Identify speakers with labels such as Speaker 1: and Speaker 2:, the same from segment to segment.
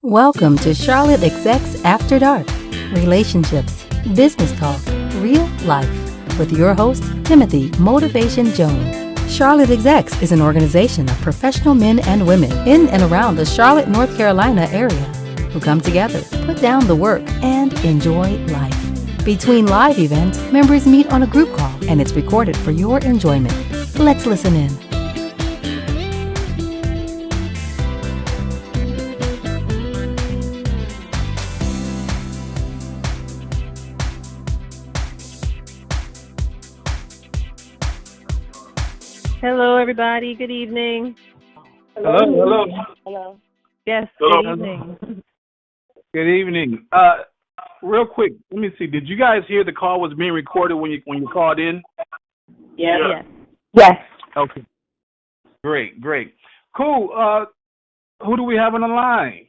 Speaker 1: Welcome to Charlotte Execs After Dark. Relationships, business talk, real life. With your host, Timothy Motivation Jones. Charlotte Execs is an organization of professional men and women in and around the Charlotte, North Carolina area who come together, put down the work, and enjoy life. Between live events, members meet on a group call and it's recorded for your enjoyment. Let's listen in.
Speaker 2: Hello, everybody. Good evening.
Speaker 3: Hello.
Speaker 2: Yes,
Speaker 3: Hello.
Speaker 2: good evening.
Speaker 3: Good evening. Real quick, let me see. Did you guys hear the call was being recorded when you called in?
Speaker 2: Yes.
Speaker 4: Yes.
Speaker 3: Okay. Great. Cool. Who do we have on the line?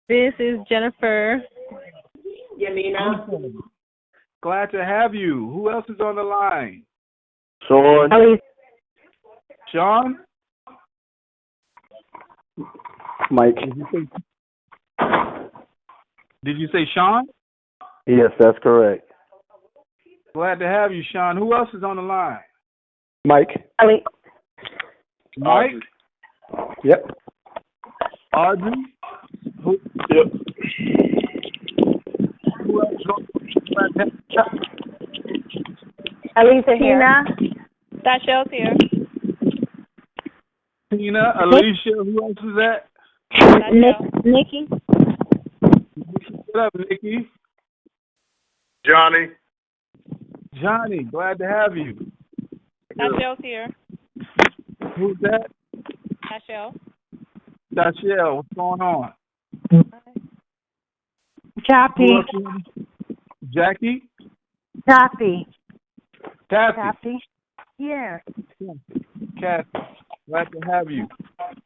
Speaker 2: This is Jennifer.
Speaker 4: Yamina.
Speaker 3: Glad to have you. Who else is on the line?
Speaker 4: Sean.
Speaker 3: Sean?
Speaker 4: Mike.
Speaker 3: Did you say Sean?
Speaker 4: Yes, that's correct.
Speaker 3: Glad to have you, Sean. Who else is on the line?
Speaker 4: Mike.
Speaker 3: Mike?
Speaker 4: Yep.
Speaker 3: Audrey?
Speaker 4: Yep.
Speaker 3: Who else is on the line?
Speaker 4: Alisa here.
Speaker 2: Dashel's here.
Speaker 3: Tina, Alicia, who else is that?
Speaker 4: Nikki.
Speaker 3: What up, Nikki? Johnny, glad to have you.
Speaker 2: Dashel's here.
Speaker 3: Who's that?
Speaker 2: Dashel.
Speaker 3: Dashelle, what's going on?
Speaker 4: Choppy.
Speaker 3: Who else is on? Jackie?
Speaker 4: Choppy.
Speaker 3: Kathy?
Speaker 4: Yeah.
Speaker 3: Kathy, glad to have you.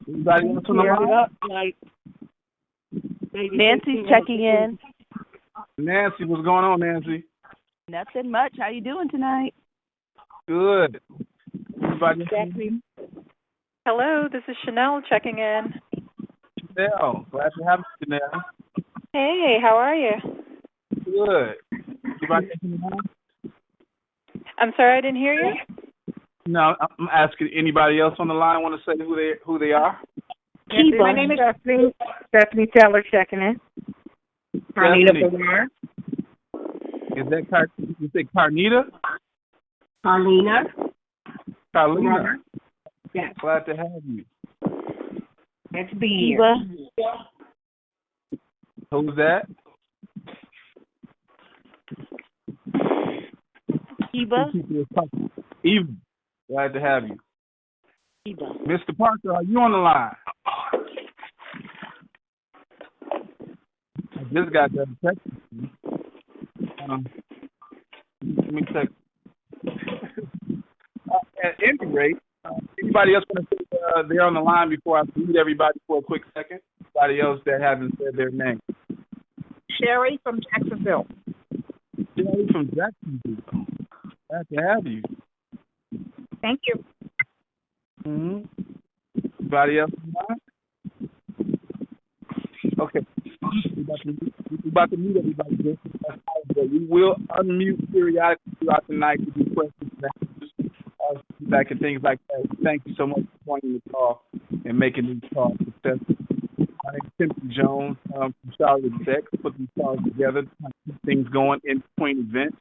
Speaker 3: Anybody else on the line?
Speaker 2: Nancy's checking in.
Speaker 3: Nancy, what's going on, Nancy?
Speaker 2: Nothing much. How you doing tonight?
Speaker 3: Good. Anybody else?
Speaker 5: Hello, this is Chanel checking in.
Speaker 3: Chanel, glad to have you, Chanel.
Speaker 5: Hey, how are you?
Speaker 3: Good. Anybody else on the line?
Speaker 5: I'm sorry I didn't hear you.
Speaker 3: No, I'm asking anybody else on the line want to say who they are?
Speaker 4: My name is Stephanie Taylor checking in.
Speaker 3: Stephanie. Is that you say Carnita?
Speaker 4: Carlina. Yes.
Speaker 3: Glad to have you.
Speaker 4: Let's be here.
Speaker 3: Who's that?
Speaker 2: Eva.
Speaker 3: Eva. Glad to have you.
Speaker 2: Eva.
Speaker 3: Mr. Parker, are you on the line? I just got done texting you. Let me check. At any rate, anybody else want to say they're on the line before I meet everybody for a quick second? Anybody else that hasn't said their name?
Speaker 4: Sherry from Jacksonville.
Speaker 3: Sherry from Jacksonville. Glad to have you.
Speaker 4: Thank you.
Speaker 3: Anybody else on the line? Okay. We're about to meet everybody. We will unmute periodically throughout the night to do questions and answers, feedback and things like that. Thank you so much for joining the call and making these calls successful. My name is Timothy Jones from Charlotte Execs. Put these calls together to kind of keep things going in between events,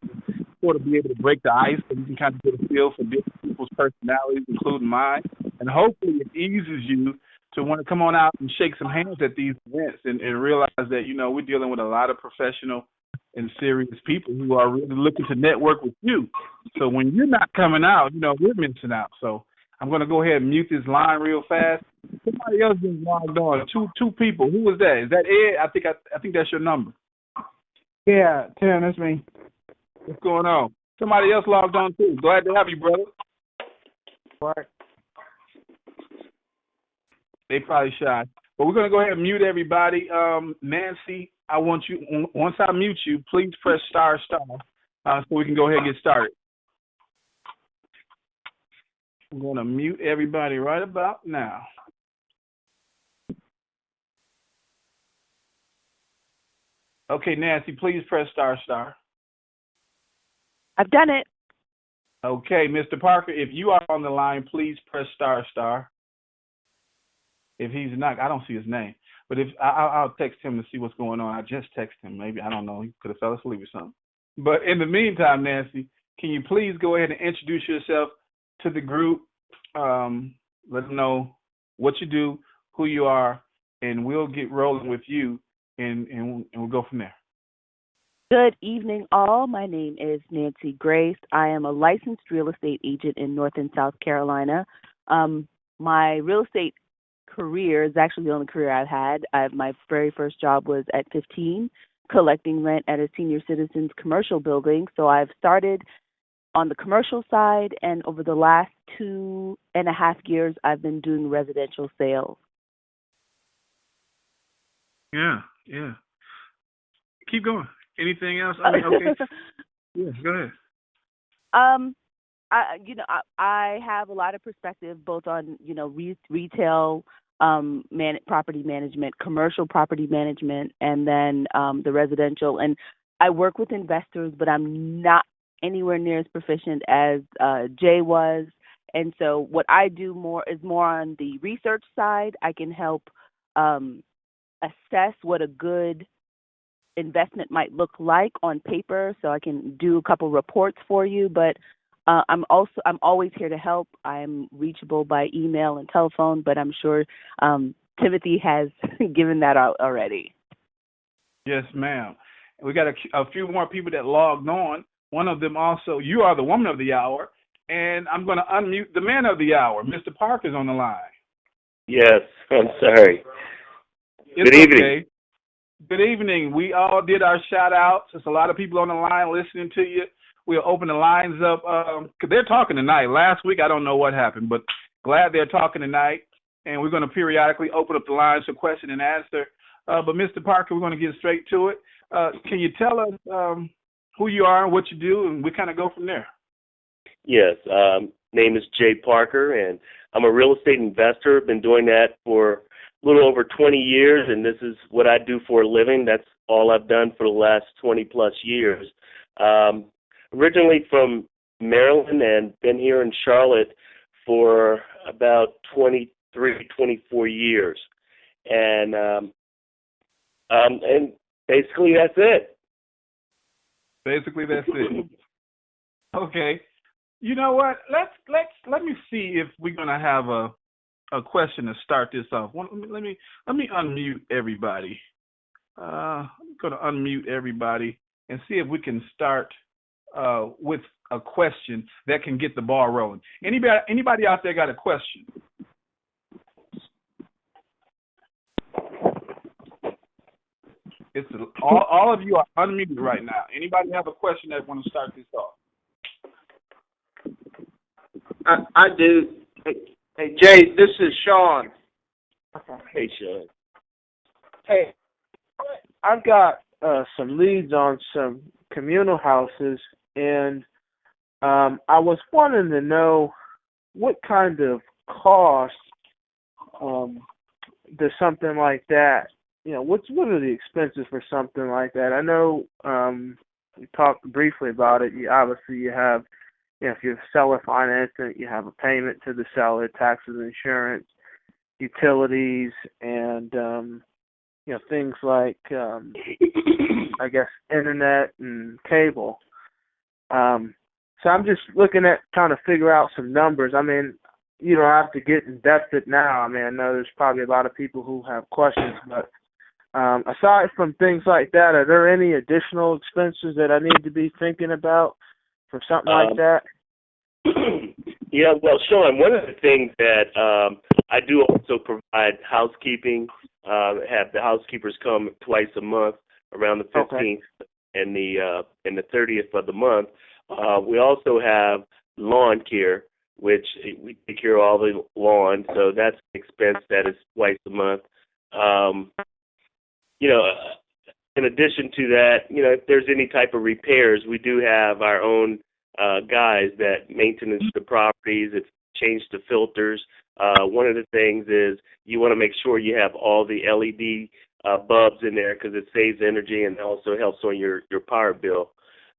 Speaker 3: sort of be able to break the ice so you can kind of get a feel for different people's personalities, including mine. And hopefully it eases you to want to come on out and shake some hands at these events and realize that, we're dealing with a lot of professional and serious people who are really looking to network with you. So when you're not coming out, we're missing out. So I'm going to go ahead and mute this line real fast. Somebody else just logged on. Two people. Who was that? Is that Ed? I think that's your number.
Speaker 6: Yeah, Tim, that's me.
Speaker 3: What's going on? Somebody else logged on too. Glad to have you, brother.
Speaker 6: Right.
Speaker 3: They probably shy. But we're going to go ahead and mute everybody. Nancy, I want you, once I mute you, please press star so we can go ahead and get started. I'm going to mute everybody right about now. Okay, Nancy, please press star star.
Speaker 2: I've done it.
Speaker 3: Okay, Mr. Parker, if you are on the line, please press star star. If he's not, I don't see his name. But if I'll text him to see what's going on. I just texted him. Maybe, I don't know. He could have fell asleep or something. But in the meantime, Nancy, can you please go ahead and introduce yourself to the group? Let them know what you do, who you are, and we'll get rolling with you, and we'll go from there.
Speaker 2: Good evening, all. My name is Nancy Grace. I am a licensed real estate agent in North and South Carolina. My real estate career is actually the only career I've had. My very first job was at 15, collecting rent at a senior citizens commercial building. So I've started on the commercial side, and over the last 2.5 years, I've been doing residential sales.
Speaker 3: Yeah. Keep going. Anything else? I mean, okay. Yeah, go ahead.
Speaker 2: I have a lot of perspective both on, retail, property management, commercial property management, and then the residential. And I work with investors, but I'm not anywhere near as proficient as Jay was. And so what I do is more on the research side. I can help assess what a good investment might look like on paper, so I can do a couple reports for you. But I'm always here to help. I'm reachable by email and telephone, but I'm sure Timothy has given that out already.
Speaker 3: Yes, ma'am. We got a few more people that logged on. One of them also, you are the woman of the hour, and I'm going to unmute the man of the hour. Mr. Parker's on the line.
Speaker 7: Yes, I'm sorry.
Speaker 3: It's
Speaker 7: Good evening.
Speaker 3: Okay. Good evening. We all did our shout-outs. There's a lot of people on the line listening to you. We'll open the lines up because they're talking tonight. Last week, I don't know what happened, but glad they're talking tonight. And we're going to periodically open up the lines for question and answer. But, Mr. Parker, we're going to get straight to it. Can you tell us who you are and what you do, and we kind of go from there?
Speaker 7: Yes, name is Jay Parker, and I'm a real estate investor. Been doing that for a little over 20 years, and this is what I do for a living. That's all I've done for the last 20-plus years. Originally from Maryland and been here in Charlotte for about 23, 24 years. And basically that's it.
Speaker 3: Basically that's it. Okay. You know what? Let me see if we're gonna have a question to start this off. Let me unmute everybody. I'm gonna unmute everybody and see if we can start with a question that can get the ball rolling. Anybody out there got a question? It's all of you are unmuted right now. Anybody have a question that want to start this off?
Speaker 6: I do. Hey, Jay, this is Sean.
Speaker 2: Okay.
Speaker 7: Hey, Sean.
Speaker 6: Hey, I've got some leads on some communal houses, and I was wanting to know what kind of cost does something like that, what are the expenses for something like that? I know we talked briefly about it. Obviously, you have, if you're seller financing, you have a payment to the seller, taxes, insurance, utilities, and things like I guess internet and cable. So I'm just looking at trying to figure out some numbers. I mean, you don't have to get in depth it now. I mean, I know there's probably a lot of people who have questions, but aside from things like that, are there any additional expenses that I need to be thinking about for something like that?
Speaker 7: Yeah, well, Sean, one of the things that I do also provide housekeeping, have the housekeepers come twice a month around the 15th and the 30th of the month. We also have lawn care, which we take care of all the lawn, so that's an expense that is twice a month. In addition to that, if there's any type of repairs, we do have our own guys that maintenance the properties, it's change the filters. One of the things is you want to make sure you have all the LED bulbs in there because it saves energy and also helps on your power bill.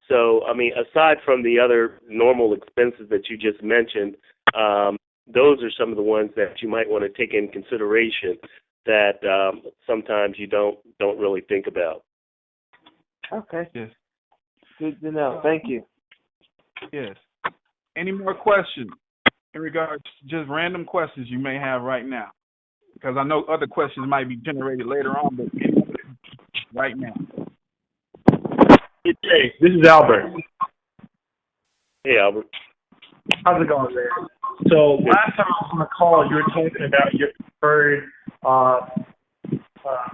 Speaker 7: So, I mean, aside from the other normal expenses that you just mentioned, those are some of the ones that you might want to take in consideration that sometimes you don't really think about.
Speaker 6: Okay.
Speaker 3: Yes.
Speaker 6: Good to know. Thank you.
Speaker 3: Yes. Any more questions in regards to just random questions you may have right now? Because I know other questions might be generated later on, but any right now.
Speaker 8: Hey, this is Albert.
Speaker 7: Hey, Albert.
Speaker 8: How's it going, man? So last time I was on the call, you were talking about your preferred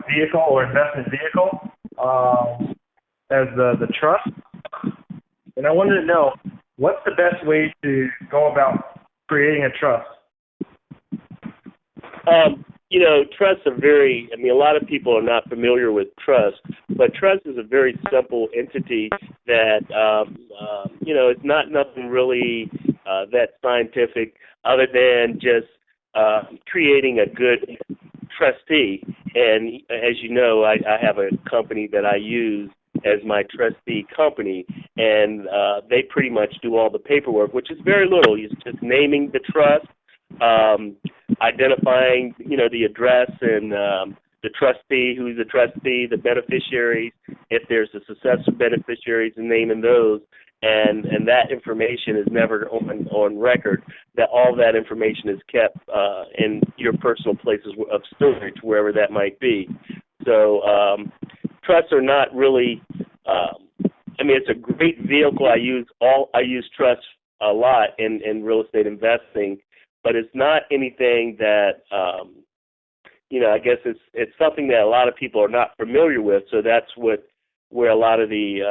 Speaker 8: vehicle or investment vehicle as the trust. And I wanted to know, what's the best way to go about creating a trust?
Speaker 7: Trusts are a lot of people are not familiar with trust, but trust is a very simple entity that, it's not nothing really that scientific other than just creating a good trustee. And as you know, I have a company that I use as my trustee company, and they pretty much do all the paperwork, which is very little. It's just naming the trust, identifying, the address and the trustee, who's the trustee, the beneficiaries, if there's a successor beneficiaries, and naming those, and that information is never on record. That all that information is kept in your personal places of storage, wherever that might be. So trusts are not really. It's a great vehicle. I use trusts a lot in real estate investing, but it's not anything that I guess it's something that a lot of people are not familiar with. So that's where a lot of the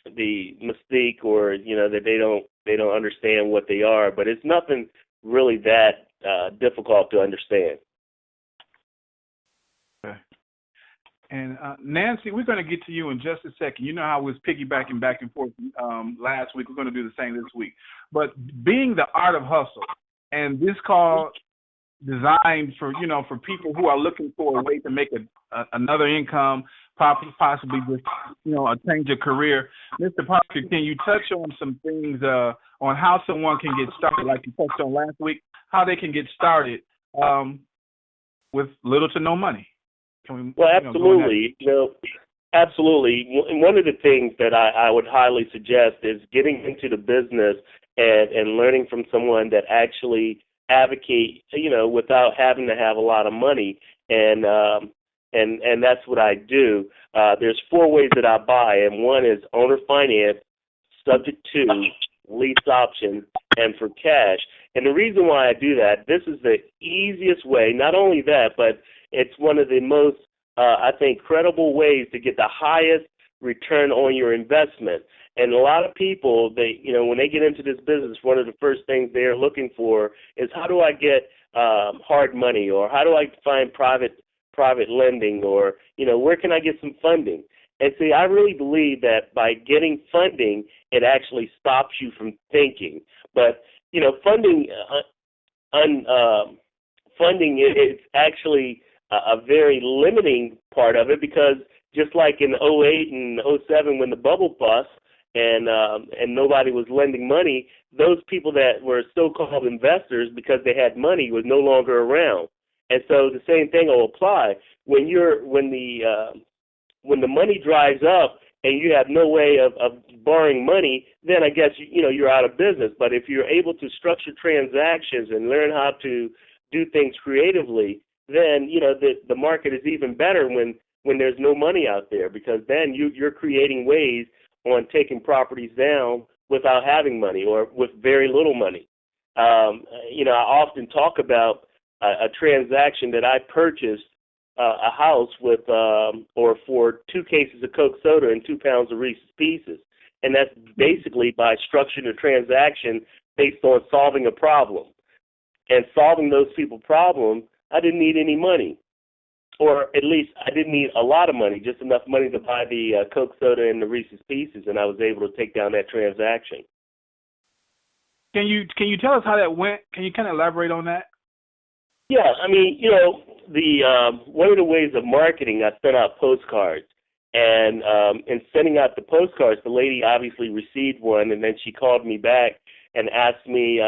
Speaker 7: mystique, or that they don't understand what they are. But it's nothing really that difficult to understand.
Speaker 3: Okay. And Nancy, we're going to get to you in just a second. You know how we was piggybacking back and forth last week. We're going to do the same this week. But being the art of hustle, and this call designed for people who are looking for a way to make another income, possibly just a change of career. Mr. Parker, can you touch on some things on how someone can get started, like you touched on last week, how they can get started with little to no money?
Speaker 7: Absolutely. Absolutely. And one of the things that I would highly suggest is getting into the business and learning from someone that actually advocate, without having to have a lot of money. And that's what I do. There's 4 ways that I buy, and one is owner finance, subject to, lease option, and for cash. And the reason why I do that, this is the easiest way. Not only that, but it's one of the most, I think, credible ways to get the highest return on your investment. And a lot of people, when they get into this business, one of the first things they're looking for is, how do I get hard money, or how do I find private lending, or where can I get some funding? And see, I really believe that by getting funding, it actually stops you from thinking. But funding is actually a very limiting part of it, because just like in 2008 and 2007 when the bubble bust and nobody was lending money, those people that were so-called investors because they had money was no longer around. And so the same thing will apply when the money dries up and you have no way of borrowing money. Then I guess you're out of business. But if you're able to structure transactions and learn how to do things creatively, then the market is even better when there's no money out there, because then you're creating ways on taking properties down without having money, or with very little money. I often talk about a transaction that I purchased a house with, or for 2 cases of Coke soda and 2 pounds of Reese's Pieces. And that's basically by structuring a transaction based on solving a problem. And solving those people's problems, I didn't need any money. Or at least I didn't need a lot of money, just enough money to buy the Coke soda and the Reese's Pieces, and I was able to take down that transaction.
Speaker 3: Can you tell us how that went? Can you kind of elaborate on that?
Speaker 7: Yeah, I mean, the one of the ways of marketing, I sent out postcards, and in sending out the postcards, the lady obviously received one, and then she called me back and asked me,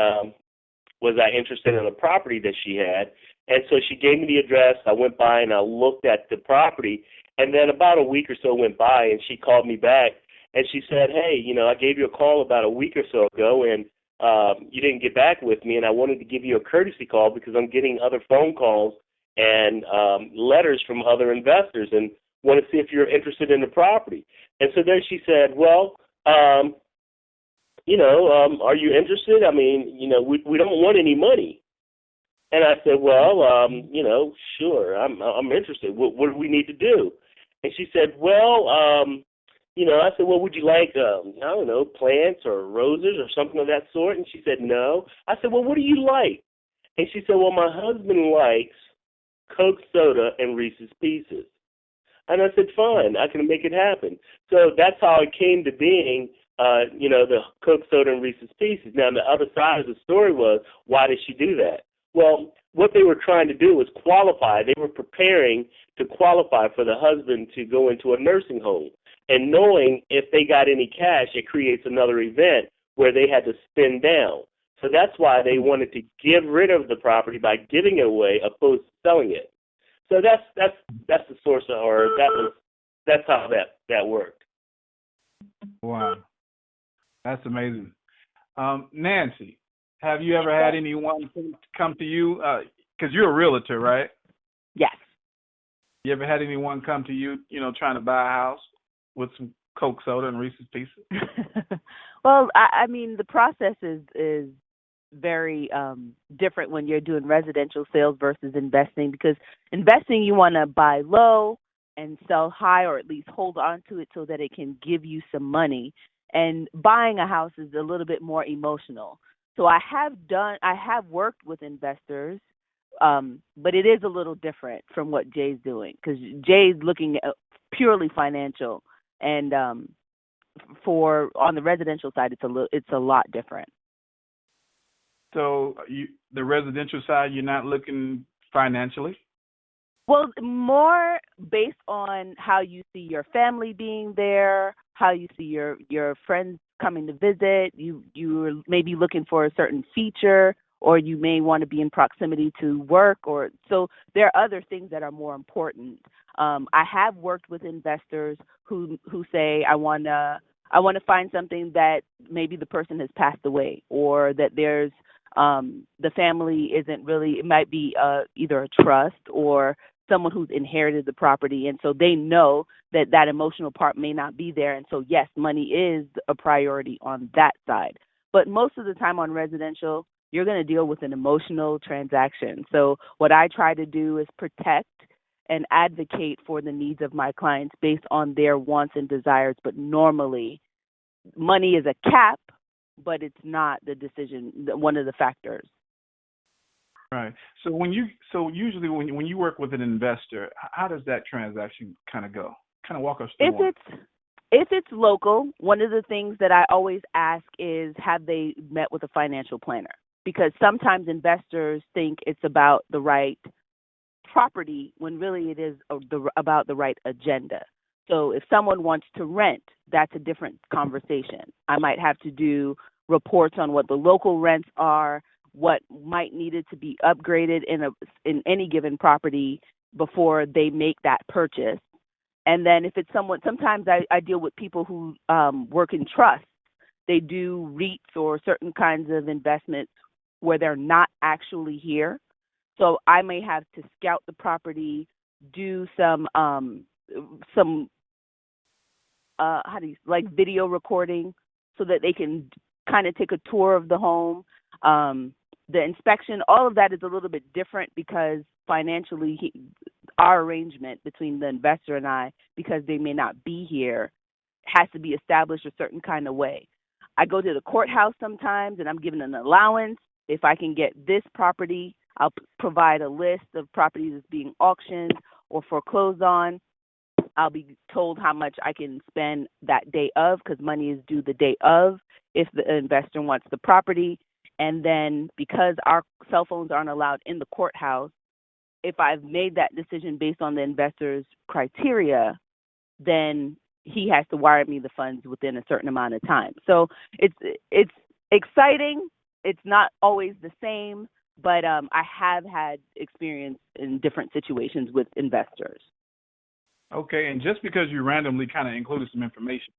Speaker 7: was I interested in a property that she had, and so she gave me the address. I went by and I looked at the property, and then about a week or so went by, and she called me back, and she said, hey, I gave you a call about a week or so ago, and you didn't get back with me, and I wanted to give you a courtesy call because I'm getting other phone calls and letters from other investors and want to see if you're interested in the property. And so then she said, well, are you interested? I mean, we don't want any money. And I said, well, sure, I'm interested. What do we need to do? And she said, well, I said, well, would you like, I don't know, plants or roses or something of that sort? And she said, no. I said, well, what do you like? And she said, well, my husband likes Coke soda and Reese's Pieces. And I said, fine, I can make it happen. So that's how it came to being, the Coke soda and Reese's Pieces. Now, the other side of the story was, why did she do that? Well, what they were trying to do was qualify. They were preparing to qualify for the husband to go into a nursing home. And knowing if they got any cash, it creates another event where they had to spend down. So that's why they wanted to get rid of the property by giving it away opposed to selling it. So that's the source of, or that's how that worked.
Speaker 3: Wow, that's amazing. Nancy, have you ever had anyone come to you? Because you're a realtor, right?
Speaker 2: Yes.
Speaker 3: You ever had anyone come to you, trying to buy a house with some Coke soda and Reese's Pieces?
Speaker 2: Well, I mean, the process is very different when you're doing residential sales versus investing, because investing, you want to buy low and sell high, or at least hold on to it so that it can give you some money. And buying a house is a little bit more emotional. So I have worked with investors, but it is a little different from what Jay's doing, because Jay's looking at purely financial, and for on the residential side, it's a lot different.
Speaker 3: So the residential side, you're not looking financially?
Speaker 2: Well, more based on how you see your family being there, how you see your friends coming to visit. You're maybe looking for a certain feature, or you may want to be in proximity to work, or so there are other things that are more important. I have worked with investors who say, I want to find something that maybe the person has passed away, or that there's the family isn't really, it might be either a trust or someone who's inherited the property, and so they know that emotional part may not be there, and so yes, money is a priority on that side. But most of the time on residential, you're going to deal with an emotional transaction. So what I try to do is protect and advocate for the needs of my clients based on their wants and desires, but normally money is a cap, but it's not the decision, one of the factors.
Speaker 3: Right. So usually when you work with an investor, how does that transaction kind of go? Kind of walk us through.
Speaker 2: If it's local, one of the things that I always ask is, have they met with a financial planner? Because sometimes investors think it's about the right property when really it is about the right agenda. So if someone wants to rent, that's a different conversation. I might have to do reports on what the local rents are, what might needed to be upgraded in any given property before they make that purchase. And then if it's sometimes I deal with people who work in trusts. They do REITs or certain kinds of investments where they're not actually here. So I may have to scout the property, do some video recording so that they can kind of take a tour of the home. The inspection, all of that is a little bit different because financially our arrangement between the investor and I, because they may not be here, has to be established a certain kind of way. I go to the courthouse sometimes and I'm given an allowance. If I can get this property, I'll provide a list of properties that's being auctioned or foreclosed on. I'll be told how much I can spend that day of, because money is due the day of if the investor wants the property. And then because our cell phones aren't allowed in the courthouse, if I've made that decision based on the investor's criteria, then he has to wire me the funds within a certain amount of time. So it's exciting. It's not always the same, but I have had experience in different situations with investors.
Speaker 3: Okay, and just because you randomly kind of included some information,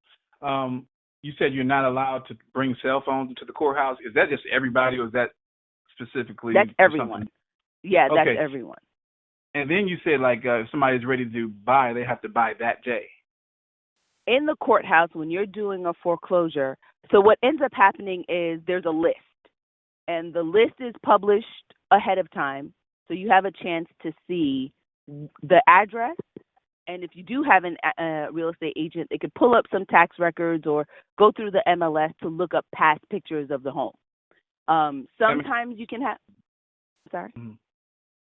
Speaker 3: you said you're not allowed to bring cell phones into the courthouse. Is that just everybody, or is that specifically?
Speaker 2: That's everyone.
Speaker 3: Something?
Speaker 2: Yeah,
Speaker 3: okay.
Speaker 2: That's everyone.
Speaker 3: And then you said, like, if somebody's ready to buy, they have to buy that day.
Speaker 2: In the courthouse, when you're doing a foreclosure, so what ends up happening is there's a list, and the list is published ahead of time, so you have a chance to see the address. And if you do have a real estate agent, they could pull up some tax records or go through the MLS to look up past pictures of the home. Sometimes you can have, sorry?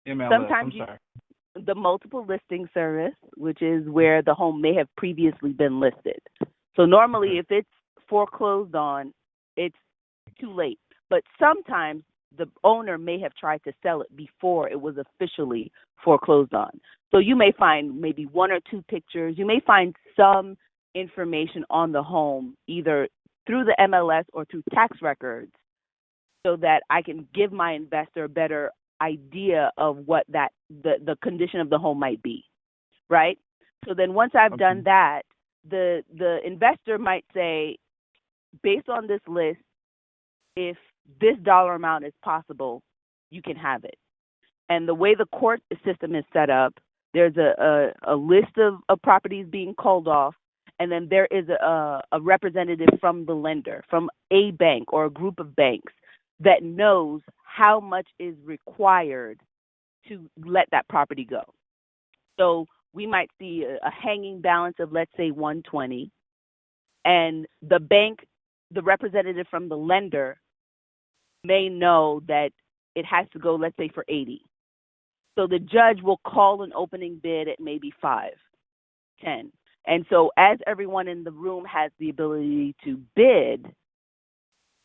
Speaker 3: MLS,
Speaker 2: sometimes
Speaker 3: I'm sorry.
Speaker 2: The multiple listing service, which is where the home may have previously been listed. So normally if it's foreclosed on, it's too late. But sometimes the owner may have tried to sell it before it was officially foreclosed on. So you may find maybe one or two pictures. You may find some information on the home, either through the MLS or through tax records, so that I can give my investor a better idea of what the condition of the home might be, right? So then once I've done that, the investor might say, based on this list, if this dollar amount is possible, you can have it. And the way the court system is set up, there's a list of properties being called off, and then there is a representative from the lender, from a bank or a group of banks, that knows how much is required to let that property go. So we might see a hanging balance of, let's say, $120, and the bank, the representative from the lender, may know that it has to go, let's say, for $80. So the judge will call an opening bid at maybe $5, $10. And so as everyone in the room has the ability to bid,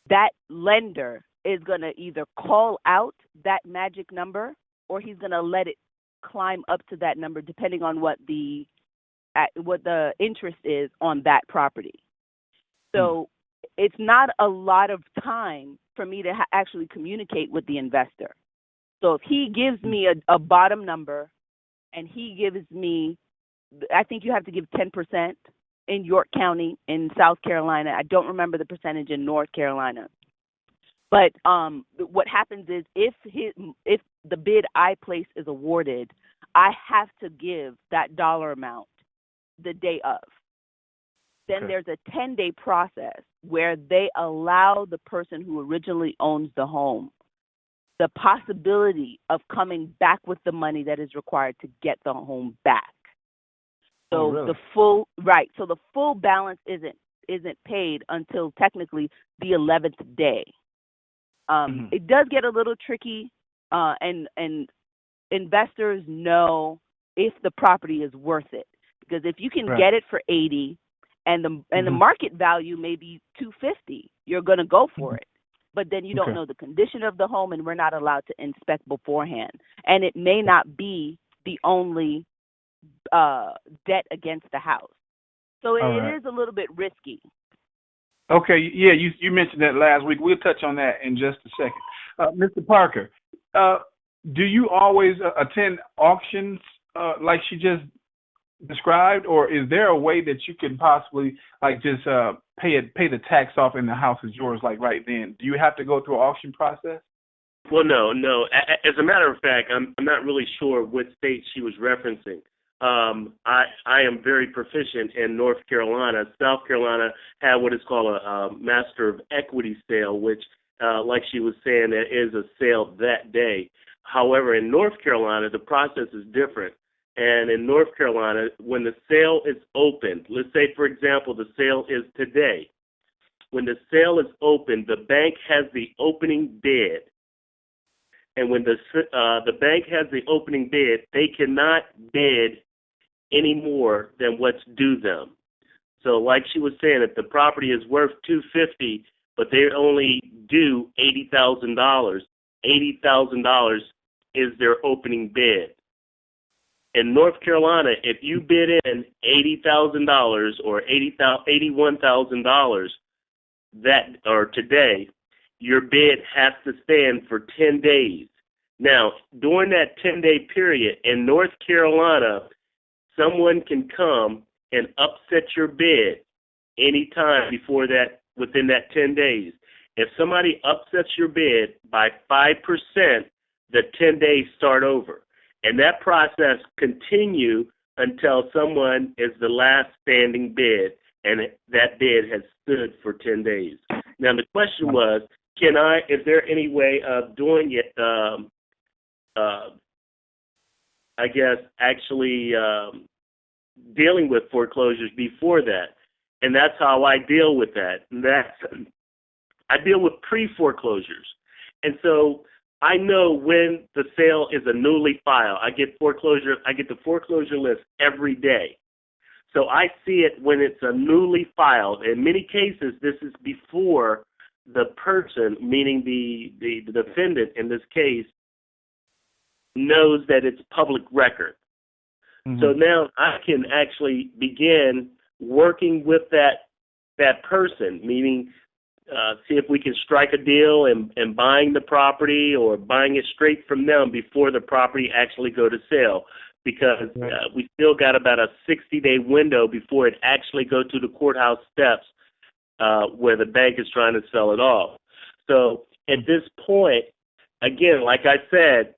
Speaker 2: that lender is going to either call out that magic number, or he's going to let it climb up to that number, depending on what the interest is on that property. So it's not a lot of time for me to actually communicate with the investor. So if he gives me a bottom number, and he gives me, I think you have to give 10% in York County in South Carolina. I don't remember the percentage in North Carolina. But what happens is if the bid I place is awarded, I have to give that dollar amount the day of. Then there's a 10-day process where they allow the person who originally owns the home the possibility of coming back with the money that is required to get the home back. So
Speaker 3: really?
Speaker 2: So the full balance isn't paid until technically the 11th day. It does get a little tricky, and investors know if the property is worth it, because if you can get it for $80 and the market value may be $250, you're going to go for it. But then you don't know the condition of the home, and we're not allowed to inspect beforehand. And it may not be the only debt against the house. So it is a little bit risky.
Speaker 3: Okay, yeah, you mentioned that last week. We'll touch on that in just a second. Mr. Parker, do you always attend auctions like she just described, or is there a way that you can possibly just pay the tax off and the house is yours right then? Do you have to go through an auction process?
Speaker 7: Well, no. As a matter of fact, I'm not really sure what state she was referencing. I am very proficient in North Carolina. South Carolina had what is called a master of equity sale, which, like she was saying, there is a sale that day. However, in North Carolina, the process is different. And in North Carolina, when the sale is opened, let's say, for example, the sale is today. When the sale is opened, the bank has the opening bid. And when the bank has the opening bid, they cannot bid any more than what's due them. So like she was saying, if the property is worth $250, but they only do $80,000. $80,000 is their opening bid. In North Carolina, if you bid in $80,000 or $81,000 or today, your bid has to stand for 10 days. Now, during that 10-day period in North Carolina, someone can come and upset your bid anytime before that, within that 10 days. If somebody upsets your bid by 5%, the 10 days start over. And that process continue until someone is the last standing bid, and that bid has stood for 10 days. Now, the question was, is there any way of doing it, actually dealing with foreclosures before that? And that's how I deal with that. And I deal with pre-foreclosures. And so I know when the sale is a newly filed. I get the foreclosure list every day. So I see it when it's a newly filed. In many cases, this is before the person, meaning the defendant in this case, knows that it's public record. Mm-hmm. So now I can actually begin working with that person, meaning see if we can strike a deal and buying the property or buying it straight from them before the property actually go to sale, because we still got about a 60-day window before it actually go to the courthouse steps where the bank is trying to sell it off. So at this point, again, like I said,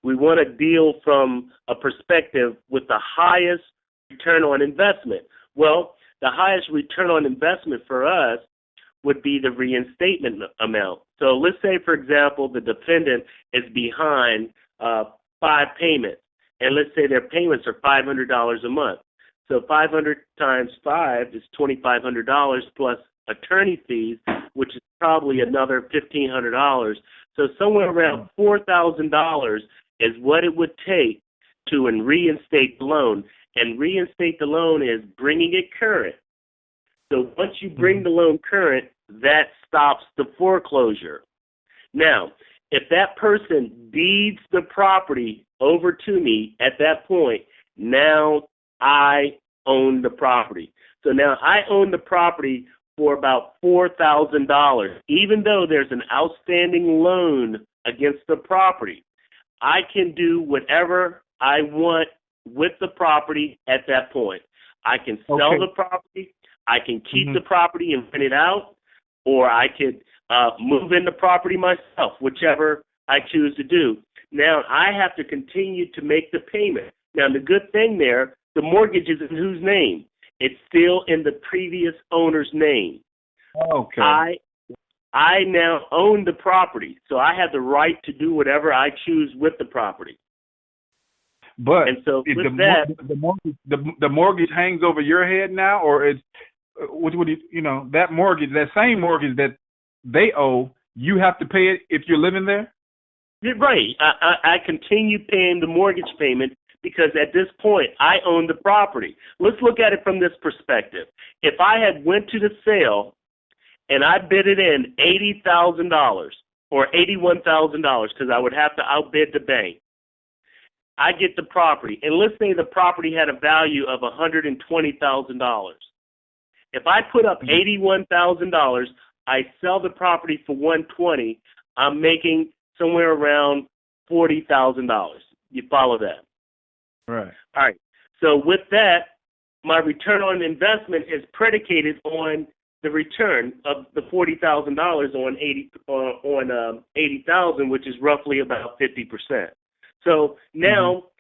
Speaker 7: we want to deal from a perspective with the highest return on investment. Well, the highest return on investment for us would be the reinstatement amount. So let's say, for example, the defendant is behind 5 payments, and let's say their payments are $500 a month. So 500 times 5 is $2,500 plus attorney fees, which is probably another $1,500. So somewhere around $4,000 is what it would take to reinstate the loan. And reinstate the loan is bringing it current. So once you bring the loan current, that stops the foreclosure. Now, if that person deeds the property over to me at that point, now I own the property. So now I own the property for about $4,000, even though there's an outstanding loan against the property. I can do whatever I want with the property at that point. I can sell the property, I can keep the property and rent it out, or I could move in the property myself, whichever I choose to do. Now, I have to continue to make the payment. Now, the good thing there, the mortgage is in whose name? It's still in the previous owner's name.
Speaker 3: Okay.
Speaker 7: I now own the property, so I have the right to do whatever I choose with the property.
Speaker 3: But
Speaker 7: and so
Speaker 3: if
Speaker 7: the
Speaker 3: mortgage hangs over your head now, or it's that mortgage, that same mortgage that they owe, you have to pay it if you're living there?
Speaker 7: You're right. I continue paying the mortgage payment because at this point I own the property. Let's look at it from this perspective. If I had went to the sale and I bid it in $80,000 or $81,000, because I would have to outbid the bank, I get the property, and let's say the property had a value of $120,000. If I put up $81,000, I sell the property for $120,000, I'm making somewhere around $40,000. You follow that?
Speaker 3: Right.
Speaker 7: All right. So with that, my return on investment is predicated on the return of the $40,000 on $80,000, which is roughly about 50%. So now,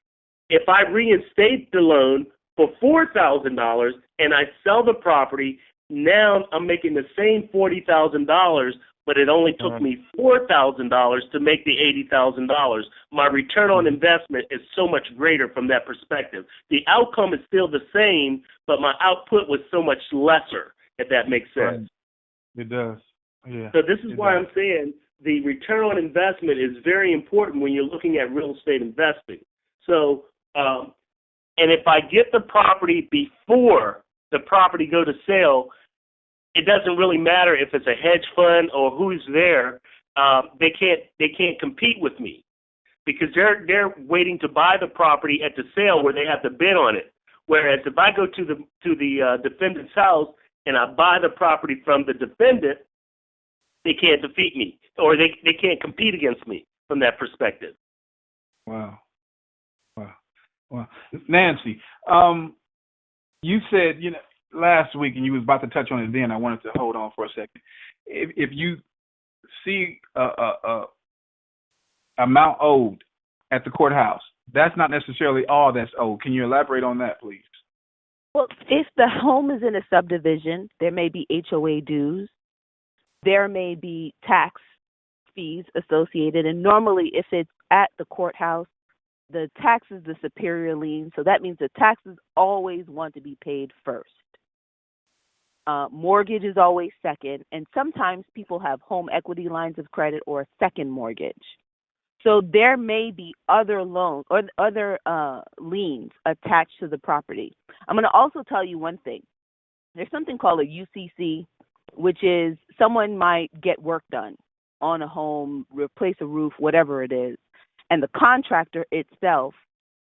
Speaker 7: if I reinstate the loan for $4,000 and I sell the property, now I'm making the same $40,000, but it only took me $4,000 to make the $80,000. My return on investment is so much greater from that perspective. The outcome is still the same, but my output was so much lesser, if that makes sense.
Speaker 3: Right. It does. Yeah.
Speaker 7: So this is why I'm saying the return on investment is very important when you're looking at real estate investing. So, and if I get the property before the property go to sale, it doesn't really matter if it's a hedge fund or who's there. They can't compete with me because they're waiting to buy the property at the sale where they have to bid on it. Whereas if I go to the defendant's house and I buy the property from the defendant, they can't defeat me or they can't compete against me from that perspective.
Speaker 3: Wow. Nancy, you said, last week, and you was about to touch on it then, I wanted to hold on for a second. If you see a amount owed at the courthouse, that's not necessarily all that's owed. Can you elaborate on that, please?
Speaker 2: Well, if the home is in a subdivision, there may be HOA dues. There may be tax fees associated. And normally, if it's at the courthouse, the tax is the superior lien. So that means the taxes always want to be paid first. Mortgage is always second. And sometimes people have home equity lines of credit or a second mortgage. So there may be other loans or other liens attached to the property. I'm going to also tell you one thing. There's something called a UCC, which is someone might get work done on a home, replace a roof, whatever it is, and the contractor itself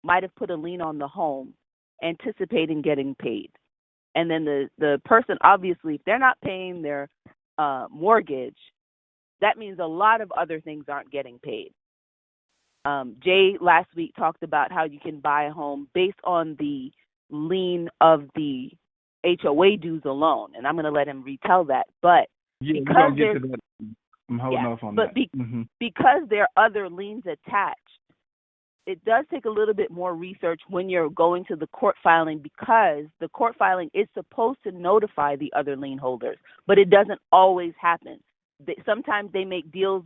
Speaker 2: might have put a lien on the home anticipating getting paid. And then the person, obviously, if they're not paying their mortgage, that means a lot of other things aren't getting paid. Jay last week talked about how you can buy a home based on the lien of the HOA dues alone, and I'm going to let him retell that. But
Speaker 3: yeah,
Speaker 2: because
Speaker 3: we're gonna get to that. I'm holding off on that.
Speaker 2: Because there are other liens attached, it does take a little bit more research when you're going to the court filing, because the court filing is supposed to notify the other lien holders, but it doesn't always happen. Sometimes they make deals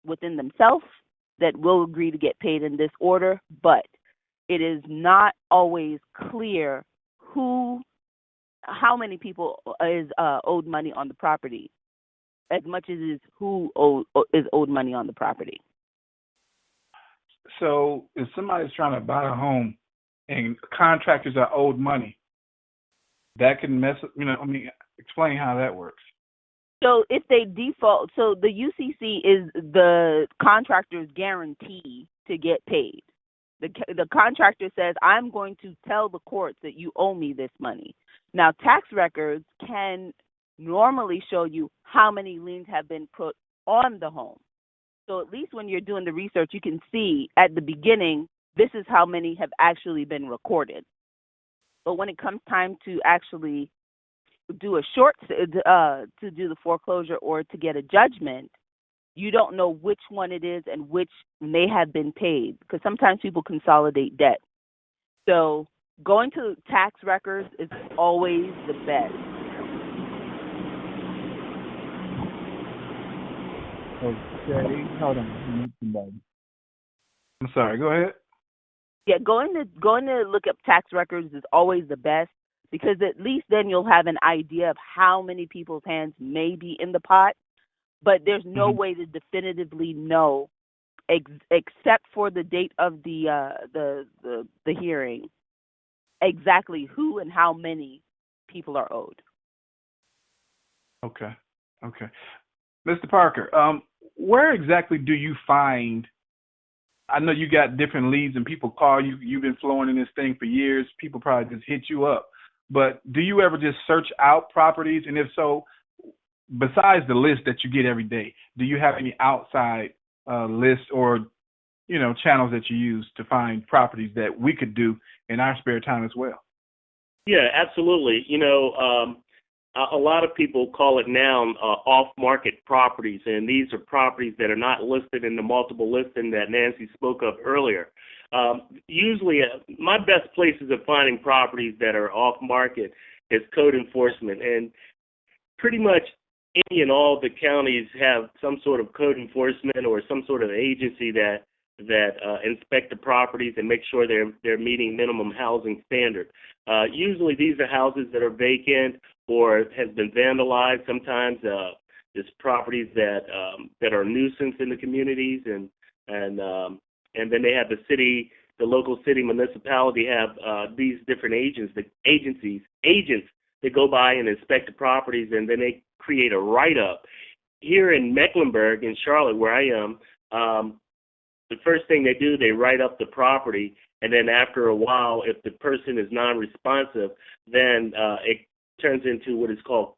Speaker 2: within themselves that will agree to get paid in this order, but it is not always clear how many people is owed money on the property, as much as is who is owed money on the property.
Speaker 3: So if somebody's trying to buy a home and contractors are owed money, that can mess up, explain how that works.
Speaker 2: So if they default, so the UCC is the contractor's guarantee to get paid. The contractor says, I'm going to tell the courts that you owe me this money. Now, tax records can normally show you how many liens have been put on the home. So at least when you're doing the research, you can see at the beginning, this is how many have actually been recorded. But when it comes time to actually do to do the foreclosure or to get a judgment, you don't know which one it is and which may have been paid, because sometimes people consolidate debt. So going to tax records is always the best.
Speaker 3: Okay, hold on. I'm sorry, go ahead.
Speaker 2: Yeah, going to look up tax records is always the best, because at least then you'll have an idea of how many people's hands may be in the pot. But there's no way to definitively know, except for the date of the hearing, exactly who and how many people are owed.
Speaker 3: Okay. Mr. Parker, where exactly do you find, I know you got different leads and people call you, you've been flowing in this thing for years, people probably just hit you up, but do you ever just search out properties? And if so, besides the list that you get every day, do you have any outside lists or, channels that you use to find properties that we could do in our spare time as well?
Speaker 7: Yeah, absolutely. A lot of people call it now off-market properties, and these are properties that are not listed in the multiple listing that Nancy spoke of earlier. Usually, my best places of finding properties that are off-market is code enforcement, and pretty much any and all the counties have some sort of code enforcement or some sort of agency that inspect the properties and make sure they're meeting minimum housing standard. Usually these are houses that are vacant or has been vandalized. Sometimes it's properties that are a nuisance in the communities, and then they have the local city municipality have these different agents they go by and inspect the properties, and then they create a write-up. Here in Mecklenburg, in Charlotte, where I am, the first thing they do, they write up the property, and then after a while, if the person is non-responsive, then it turns into what is called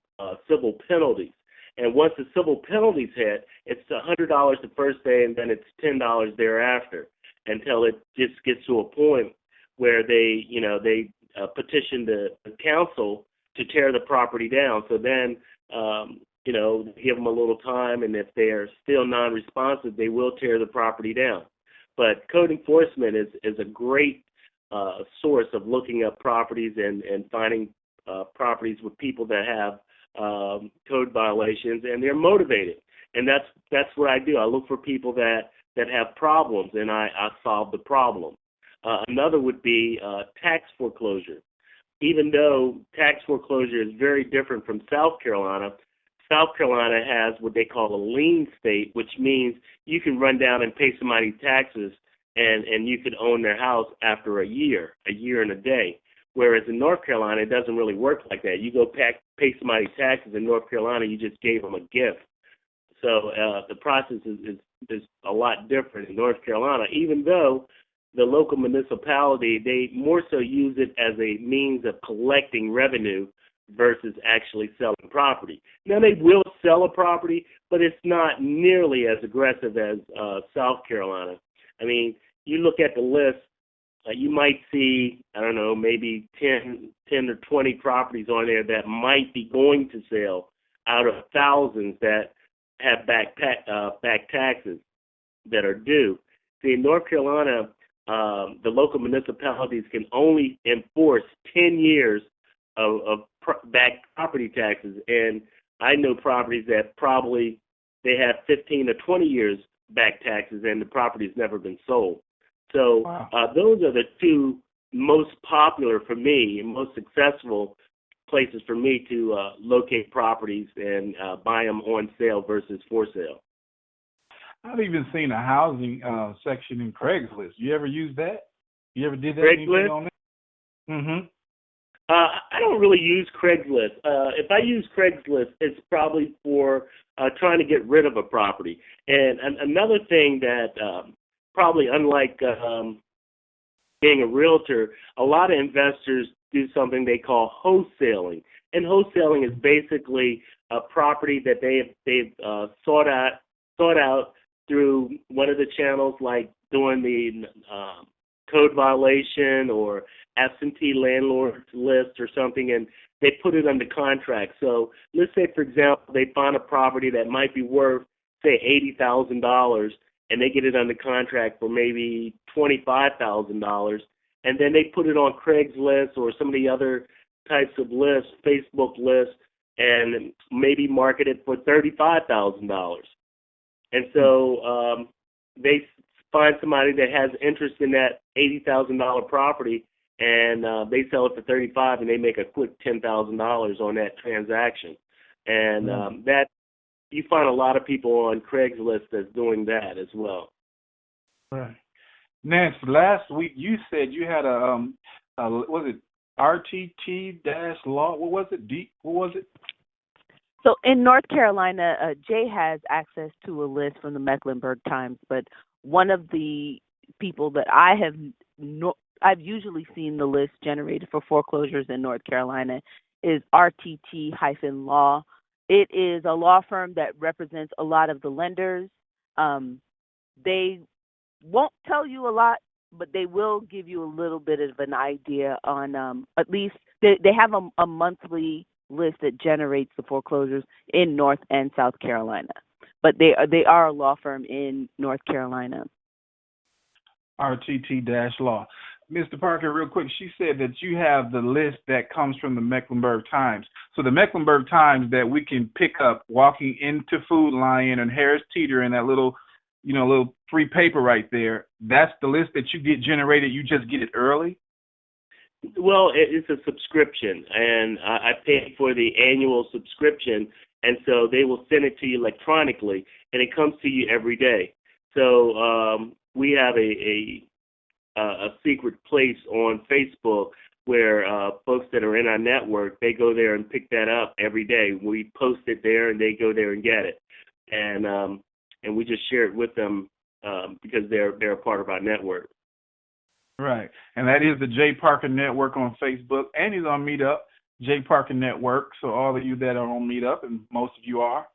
Speaker 7: civil penalties. And once the civil penalties hit, it's $100 the first day, and then it's $10 thereafter, until it just gets to a point where they petition the council to tear the property down. So then, give them a little time, and if they are still non-responsive, they will tear the property down. But code enforcement is a great source of looking up properties and finding properties with people that have code violations, and they're motivated. And that's what I do. I look for people that have problems, and I solve the problem. Another would be tax foreclosure. Even though tax foreclosure is very different from South Carolina has what they call a lien state, which means you can run down and pay somebody taxes, and you could own their house after a year and a day. Whereas in North Carolina, it doesn't really work like that. You go pay somebody taxes in North Carolina, you just gave them a gift. So the process is a lot different in North Carolina, even though the local municipality, they more so use it as a means of collecting revenue versus actually selling property. Now, they will sell a property, but it's not nearly as aggressive as South Carolina. I mean, you look at the list, you might see, I don't know, maybe 10 or 20 properties on there that might be going to sell out of thousands that have back taxes that are due. See, in North Carolina, the local municipalities can only enforce 10 years of back property taxes, and I know properties that probably they have 15 or 20 years back taxes, and the property's never been sold. So those are the two most popular for me and most successful places for me to locate properties and buy them on sale versus for sale.
Speaker 3: I've even seen a housing section in Craigslist. You ever use that? You ever did that?
Speaker 7: Craigslist?
Speaker 3: On that? Mm-hmm.
Speaker 7: I don't really use Craigslist. If I use Craigslist, it's probably for trying to get rid of a property. And another thing that probably unlike being a realtor, a lot of investors do something they call wholesaling. And wholesaling is basically a property that they've sought out through one of the channels, like doing the code violation or absentee landlord list or something, and they put it under contract. So let's say, for example, they find a property that might be worth, say, $80,000, and they get it under contract for maybe $25,000, and then they put it on Craigslist or some of the other types of lists, Facebook lists, and maybe market it for $35,000. And so they find somebody that has interest in that $80,000 property, and they sell it for $35,000, and they make a quick $10,000 on that transaction. And that you find a lot of people on Craigslist that's doing that as well.
Speaker 3: Right. Nancy, last week you said you had a was it RTT-law? What was it? What was it?
Speaker 2: So in North Carolina, Jay has access to a list from the Mecklenburg Times, but one of the people that I've usually seen the list generated for foreclosures in North Carolina is RTT-law. It is a law firm that represents a lot of the lenders. They won't tell you a lot, but they will give you a little bit of an idea on at least they have a monthly list that generates the foreclosures in North and South Carolina. But they are a law firm in North Carolina.
Speaker 3: RTT-law. Mr. Parker, real quick, she said that you have the list that comes from the Mecklenburg Times. So the Mecklenburg Times that we can pick up walking into Food Lion and Harris Teeter and that little free paper right there, that's the list that you get generated. You just get it early?
Speaker 7: Well, it's a subscription, and I pay for the annual subscription, and so they will send it to you electronically, and it comes to you every day. So we have a secret place on Facebook where folks that are in our network, they go there and pick that up every day. We post it there, and they go there and get it, and we just share it with them because they're a part of our network.
Speaker 3: Right, and that is the J. Parker Network on Facebook, and he's on Meetup, J. Parker Network. So all of you that are on Meetup, and most of you are,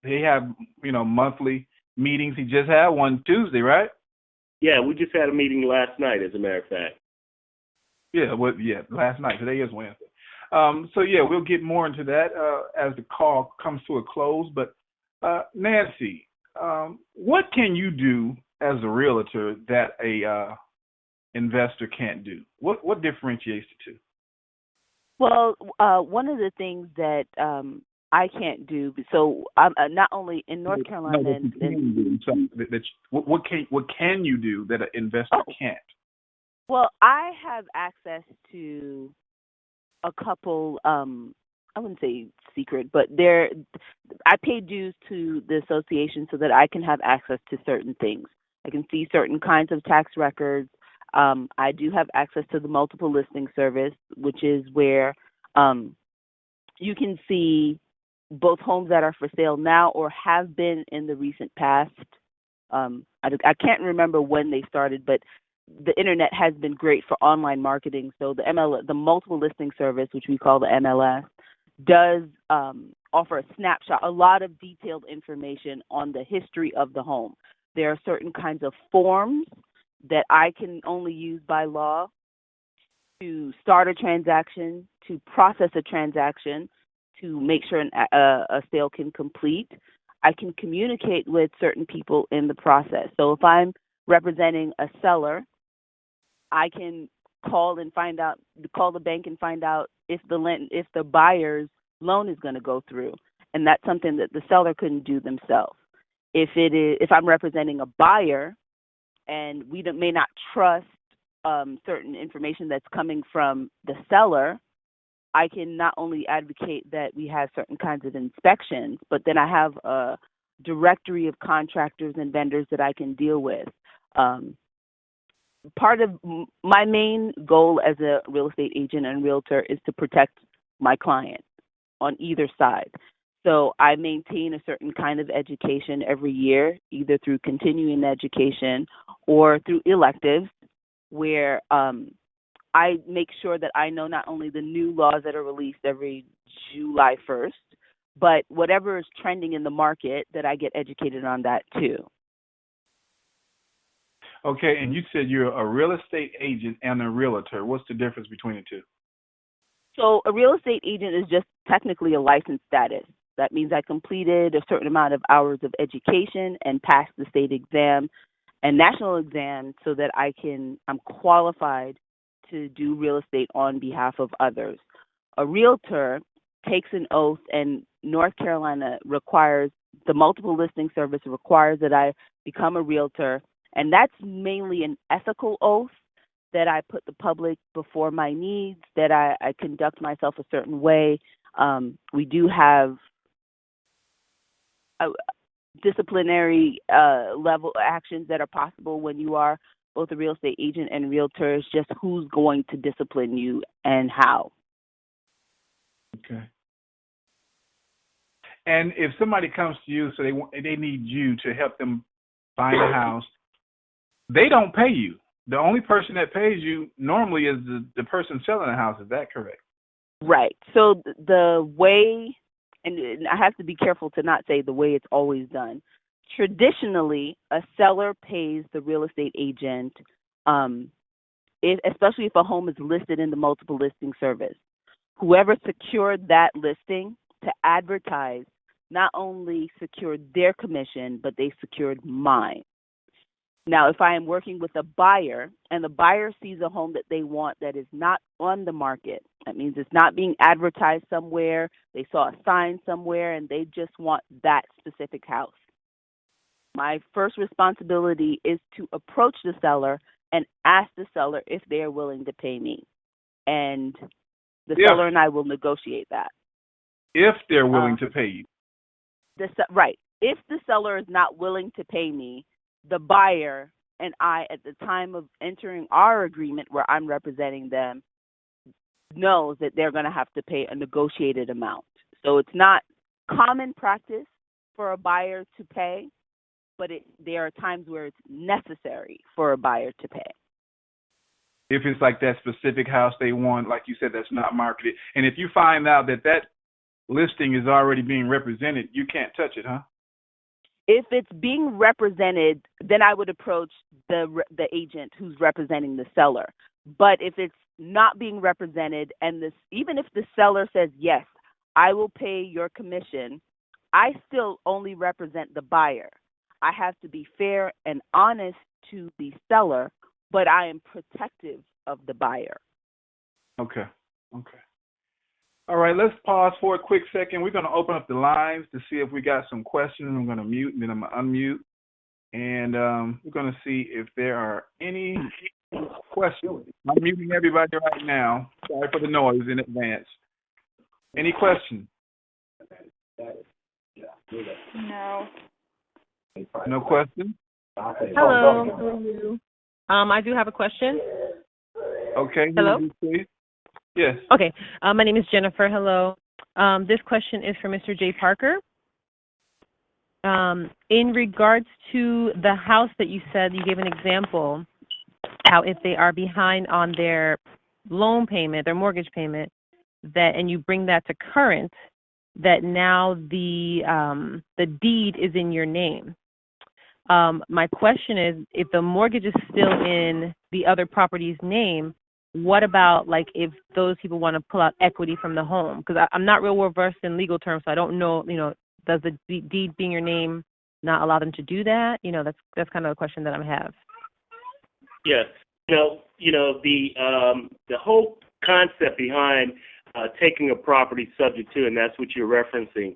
Speaker 3: they have monthly meetings. He just had one Tuesday, right?
Speaker 7: Yeah, we just had a meeting last night, as a matter of fact.
Speaker 3: Yeah, last night. Today is Wednesday. So we'll get more into that as the call comes to a close. But Nancy, what can you do as a realtor that a investor can't do? What differentiates the two?
Speaker 2: Well, one of the things that I can't do, so I'm not only in North Carolina.
Speaker 3: No, what can you do? What can you do that an investor can't?
Speaker 2: Well, I have access to a couple, I wouldn't say secret, but I pay dues to the association so that I can have access to certain things. I can see certain kinds of tax records. I do have access to the multiple listing service, which is where you can see both homes that are for sale now or have been in the recent past. I can't remember when they started, but the internet has been great for online marketing. So the multiple listing service, which we call the MLS, does offer a snapshot, a lot of detailed information on the history of the home. There are certain kinds of forms that I can only use by law to start a transaction, to process a transaction, to make sure a sale can complete. I can communicate with certain people in the process. So if I'm representing a seller, I can call the bank and find out if the buyer's loan is going to go through, and that's something that the seller couldn't do themselves. If I'm representing a buyer, and we may not trust certain information that's coming from the seller, I can not only advocate that we have certain kinds of inspections, but then I have a directory of contractors and vendors that I can deal with. Part of my main goal as a real estate agent and realtor is to protect my client on either side. So I maintain a certain kind of education every year, either through continuing education or through electives, where I make sure that I know not only the new laws that are released every July 1st, but whatever is trending in the market, that I get educated on that too.
Speaker 3: Okay, and you said you're a real estate agent and a realtor. What's the difference between the two?
Speaker 2: So a real estate agent is just technically a licensed status. That means I completed a certain amount of hours of education and passed the state exam and national exam so that I'm qualified to do real estate on behalf of others. A realtor takes an oath, and North Carolina requires, the multiple listing service requires that I become a realtor, and that's mainly an ethical oath, that I put the public before my needs, that I conduct myself a certain way. We do have disciplinary level actions that are possible when you are both a real estate agent and realtor. It's just who's going to discipline you and how.
Speaker 3: Okay. And if somebody comes to you, so they need you to help them find a house, they don't pay you. The only person that pays you normally is the person selling the house. Is that correct?
Speaker 2: Right. So the way, and I have to be careful to not say the way it's always done. Traditionally, a seller pays the real estate agent, especially if a home is listed in the multiple listing service. Whoever secured that listing to advertise not only secured their commission, but they secured mine. Now, if I am working with a buyer and the buyer sees a home that they want that is not on the market, that means it's not being advertised somewhere, they saw a sign somewhere, and they just want that specific house. My first responsibility is to approach the seller and ask the seller if they are willing to pay me. And the seller and I will negotiate that.
Speaker 3: If they're willing to pay you.
Speaker 2: Right. If the seller is not willing to pay me, the buyer and I, at the time of entering our agreement where I'm representing them, knows that they're going to have to pay a negotiated amount. So it's not common practice for a buyer to pay, but there are times where it's necessary for a buyer to pay.
Speaker 3: If it's like that specific house they want, like you said, that's not marketed. And if you find out that that listing is already being represented, you can't touch it, huh?
Speaker 2: If it's being represented, then I would approach the agent who's representing the seller. But if it's not being represented, and even if the seller says, yes, I will pay your commission, I still only represent the buyer. I have to be fair and honest to the seller, but I am protective of the buyer.
Speaker 3: Okay. All right, let's pause for a quick second. We're going to open up the lines to see if we got some questions. I'm going to mute, and then I'm going to unmute. And we're going to see if there are any questions. I'm muting everybody right now. Sorry for the noise in advance. Any questions?
Speaker 5: No.
Speaker 3: No questions?
Speaker 9: Hello. How are you? I do have a question.
Speaker 3: Okay.
Speaker 9: Hello?
Speaker 3: Please. Yes.
Speaker 9: Okay. My name is Jennifer. Hello. This question is for Mr. J. Parker. In regards to the house that you said, you gave an example, how if they are behind on their loan payment, their mortgage payment, and you bring that to current, that now the deed is in your name. My question is, if the mortgage is still in the other property's name, what about like if those people want to pull out equity from the home? Because I'm not real well versed in legal terms, so I don't know. Does the deed being your name not allow them to do that? That's kind of a question that I have.
Speaker 7: Yes. The whole concept behind taking a property subject to, and that's what you're referencing.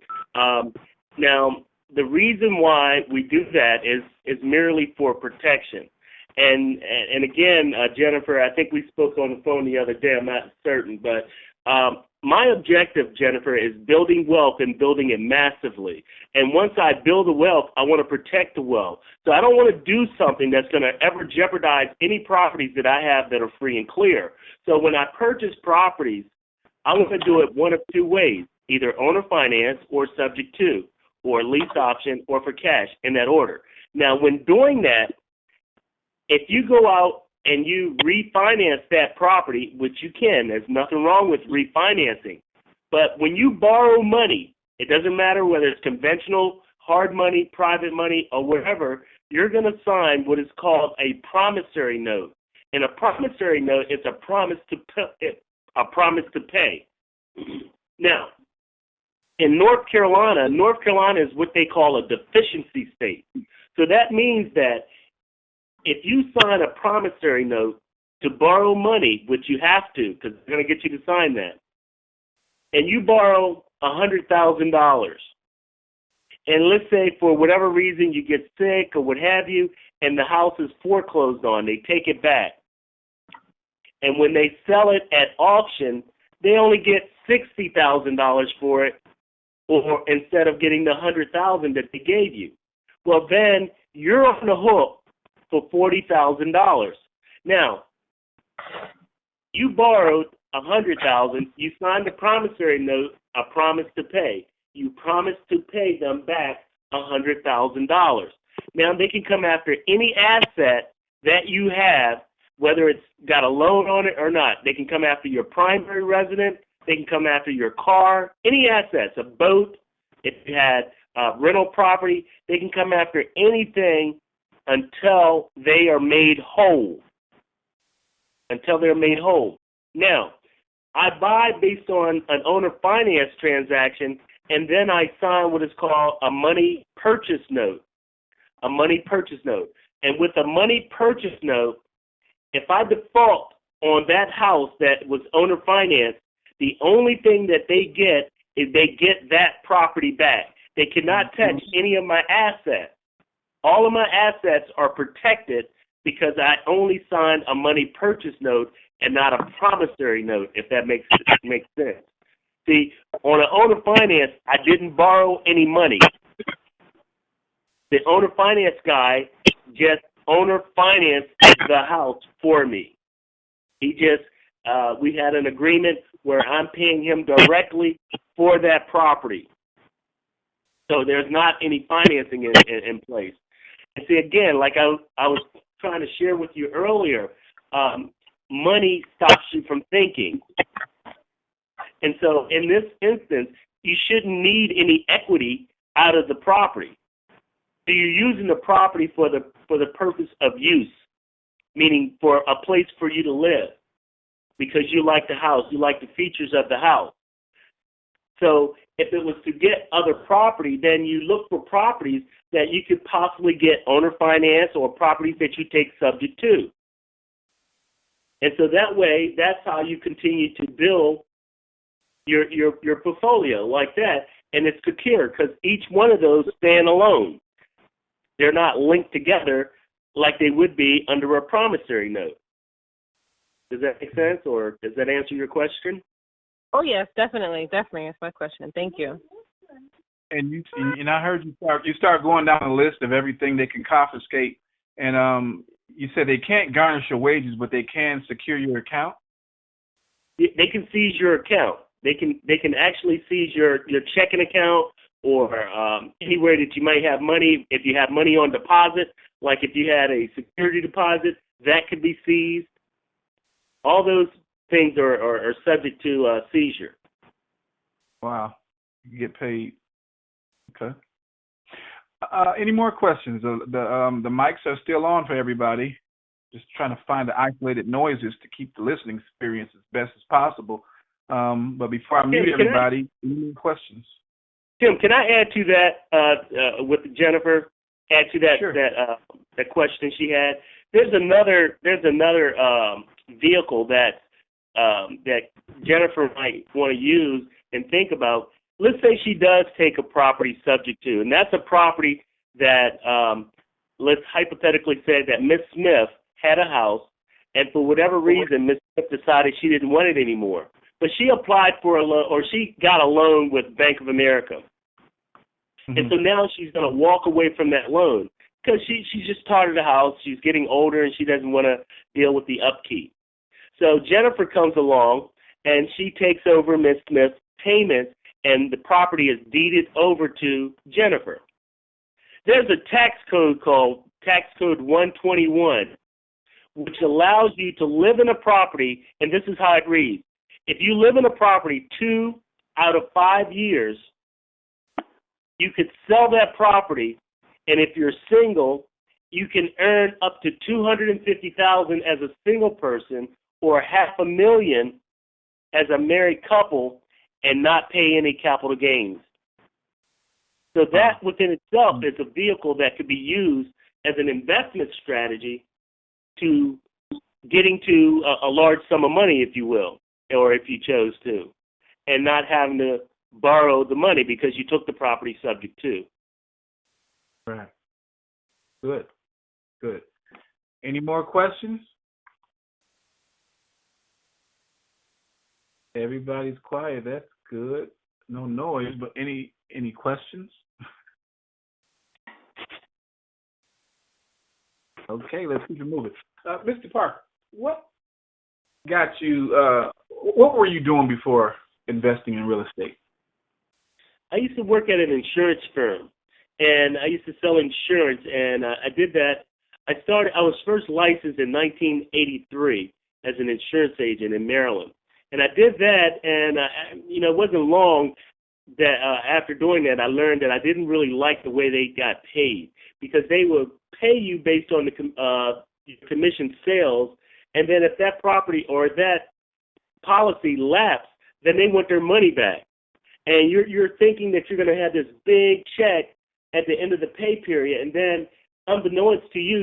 Speaker 7: Now, the reason why we do that is merely for protection. And again, Jennifer, I think we spoke on the phone the other day. I'm not certain, but my objective, Jennifer, is building wealth and building it massively. And once I build the wealth, I want to protect the wealth. So I don't want to do something that's going to ever jeopardize any properties that I have that are free and clear. So when I purchase properties, I want to do it one of two ways, either owner finance or subject to, or lease option or for cash, in that order. Now, when doing that, if you go out and you refinance that property, which you can, there's nothing wrong with refinancing. But when you borrow money, it doesn't matter whether it's conventional, hard money, private money, or whatever, you're going to sign what is called a promissory note. And a promissory note is a promise to pay. Now, in North Carolina is what they call a deficiency state. So that means that if you sign a promissory note to borrow money, which you have to, because they're going to get you to sign that, and you borrow $100,000, and let's say for whatever reason you get sick or what have you, and the house is foreclosed on, they take it back. And when they sell it at auction, they only get $60,000 for it, or instead of getting the $100,000 that they gave you. Well, then you're on the hook for $40,000. Now, you borrowed $100,000. You signed a promissory note, a promise to pay. You promised to pay them back $100,000. Now they can come after any asset that you have, whether it's got a loan on it or not. They can come after your primary residence. They can come after your car, any assets, a boat. If you had rental property, they can come after anything until they are made whole. Now, I buy based on an owner finance transaction, and then I sign what is called a money purchase note. And with a money purchase note, if I default on that house that was owner finance, the only thing that they get is they get that property back. They cannot touch any of my assets. All of my assets are protected because I only signed a money purchase note and not a promissory note, if that makes sense. See, on an owner finance, I didn't borrow any money. The owner finance guy just owner financed the house for me. He just we had an agreement where I'm paying him directly for that property. So there's not any financing in place. And see, again, like I was trying to share with you earlier, money stops you from thinking. And so in this instance, you shouldn't need any equity out of the property. So you're using the property for the purpose of use, meaning for a place for you to live, because you like the house, you like the features of the house. So if it was to get other property, then you look for properties that you could possibly get owner finance or properties that you take subject to. And so that way, that's how you continue to build your portfolio like that, and it's secure because each one of those stand alone. They're not linked together like they would be under a promissory note. Does that make sense, or does that answer your question?
Speaker 9: Oh, yes, definitely. Definitely. That's my question. Thank you.
Speaker 3: And I heard you start going down the list of everything they can confiscate, and you said they can't garnish your wages, but they can secure your account.
Speaker 7: They can seize your account. They can actually seize your checking account or anywhere that you might have money. If you have money on deposit, like if you had a security deposit, that could be seized. All those things are subject to seizure.
Speaker 3: Wow, you get paid. Okay. Any more questions? The mics are still on for everybody. Just trying to find the isolated noises to keep the listening experience as best as possible. But before I mute everybody, any more questions?
Speaker 7: Tim, can I add to that with Jennifer? Add to that
Speaker 3: Sure.
Speaker 7: that question she had. There's another vehicle that Jennifer might want to use and think about. Let's say she does take a property subject to, and that's a property that let's hypothetically say that Miss Smith had a house, and for whatever reason, Miss Smith decided she didn't want it anymore. But she applied for a loan, or she got a loan with Bank of America. Mm-hmm. And so now she's going to walk away from that loan because she's just tired of the house. She's getting older, and she doesn't want to deal with the upkeep. So Jennifer comes along, and she takes over Miss Smith's payments, and the property is deeded over to Jennifer. There's a tax code called Tax Code 121, which allows you to live in a property, and this is how it reads. If you live in a property 2 out of 5 years, you could sell that property, and if you're single, you can earn up to $250,000 as a single person or $500,000 as a married couple and not pay any capital gains. So that within itself is a vehicle that could be used as an investment strategy to getting to a large sum of money, if you will, or if you chose to, and not having to borrow the money because you took the property subject to.
Speaker 3: Right. Good. Any more questions? Everybody's quiet. That's good. No noise, but any questions? Okay, let's keep it moving. Mr. Parker, what got you? What were you doing before investing in real estate?
Speaker 7: I used to work at an insurance firm, and I used to sell insurance, and I did that. I was first licensed in 1983 as an insurance agent in Maryland, and I did that, and it wasn't long that after doing that, I learned that I didn't really like the way they got paid because they would pay you based on the commission sales, and then if that property or that policy lapsed, then they want their money back. And you're thinking that you're going to have this big check at the end of the pay period, and then unbeknownst to you,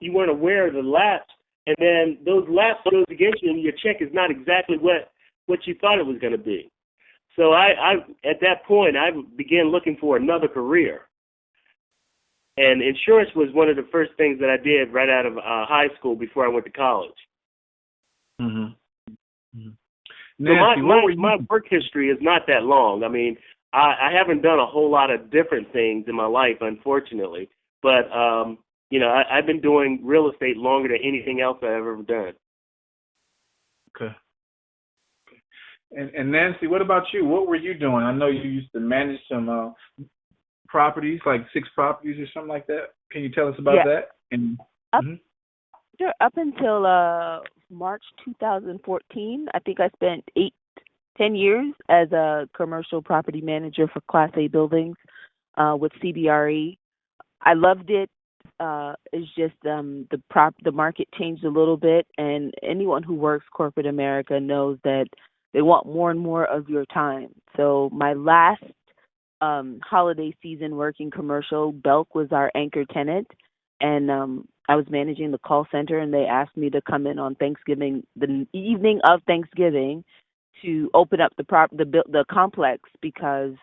Speaker 7: you weren't aware of the lapse, and then those lapse goes against you, and your check is not exactly what you thought it was going to be. So I at that point I began looking for another career, and insurance was one of the first things that I did right out of high school before I went to college.
Speaker 3: Mm-hmm. Mm-hmm.
Speaker 7: Nancy,
Speaker 3: so
Speaker 7: my work history is not that long. I mean, I haven't done a whole lot of different things in my life, unfortunately. But, I've been doing real estate longer than anything else I've ever done.
Speaker 3: Okay. And Nancy, what about you? What were you doing? I know you used to manage some properties, like 6 properties or something like that. Can you tell us about
Speaker 2: Yeah.
Speaker 3: that? And
Speaker 2: Up,
Speaker 3: mhm.
Speaker 2: sure, up until March 2014, I think I spent 10 years as a commercial property manager for Class A buildings with CBRE. I loved it. It's just the market changed a little bit, and anyone who works corporate America knows that they want more and more of your time. So my last holiday season working commercial, Belk was our anchor tenant, and I was managing the call center, and they asked me to come in on Thanksgiving, the evening of Thanksgiving, to open up the complex because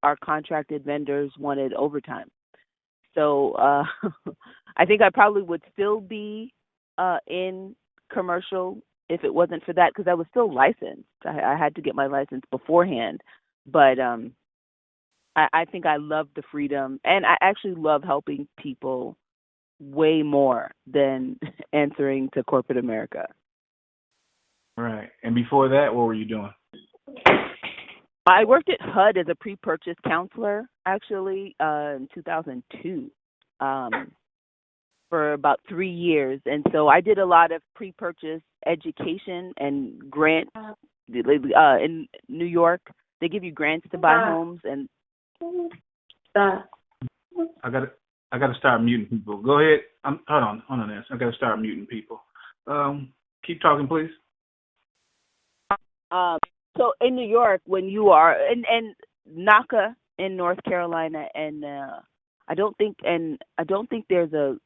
Speaker 2: our contracted vendors wanted overtime. So I think I probably would still be in commercial if it wasn't for that because I was still licensed. I had to get my license beforehand, but I think I love the freedom, and I actually love helping people way more than answering to corporate America.
Speaker 3: Right. And before that, what were you doing?
Speaker 2: I worked at HUD as a pre-purchase counselor, actually, in 2002, for about 3 years. And so I did a lot of pre-purchase education and grants in New York. They give you grants to buy homes, and
Speaker 3: I got to start muting people. Go ahead. Hold on, Nancy. I got to start muting people. Keep talking, please.
Speaker 2: So in New York, when you are and NACA in North Carolina, and I don't think there's a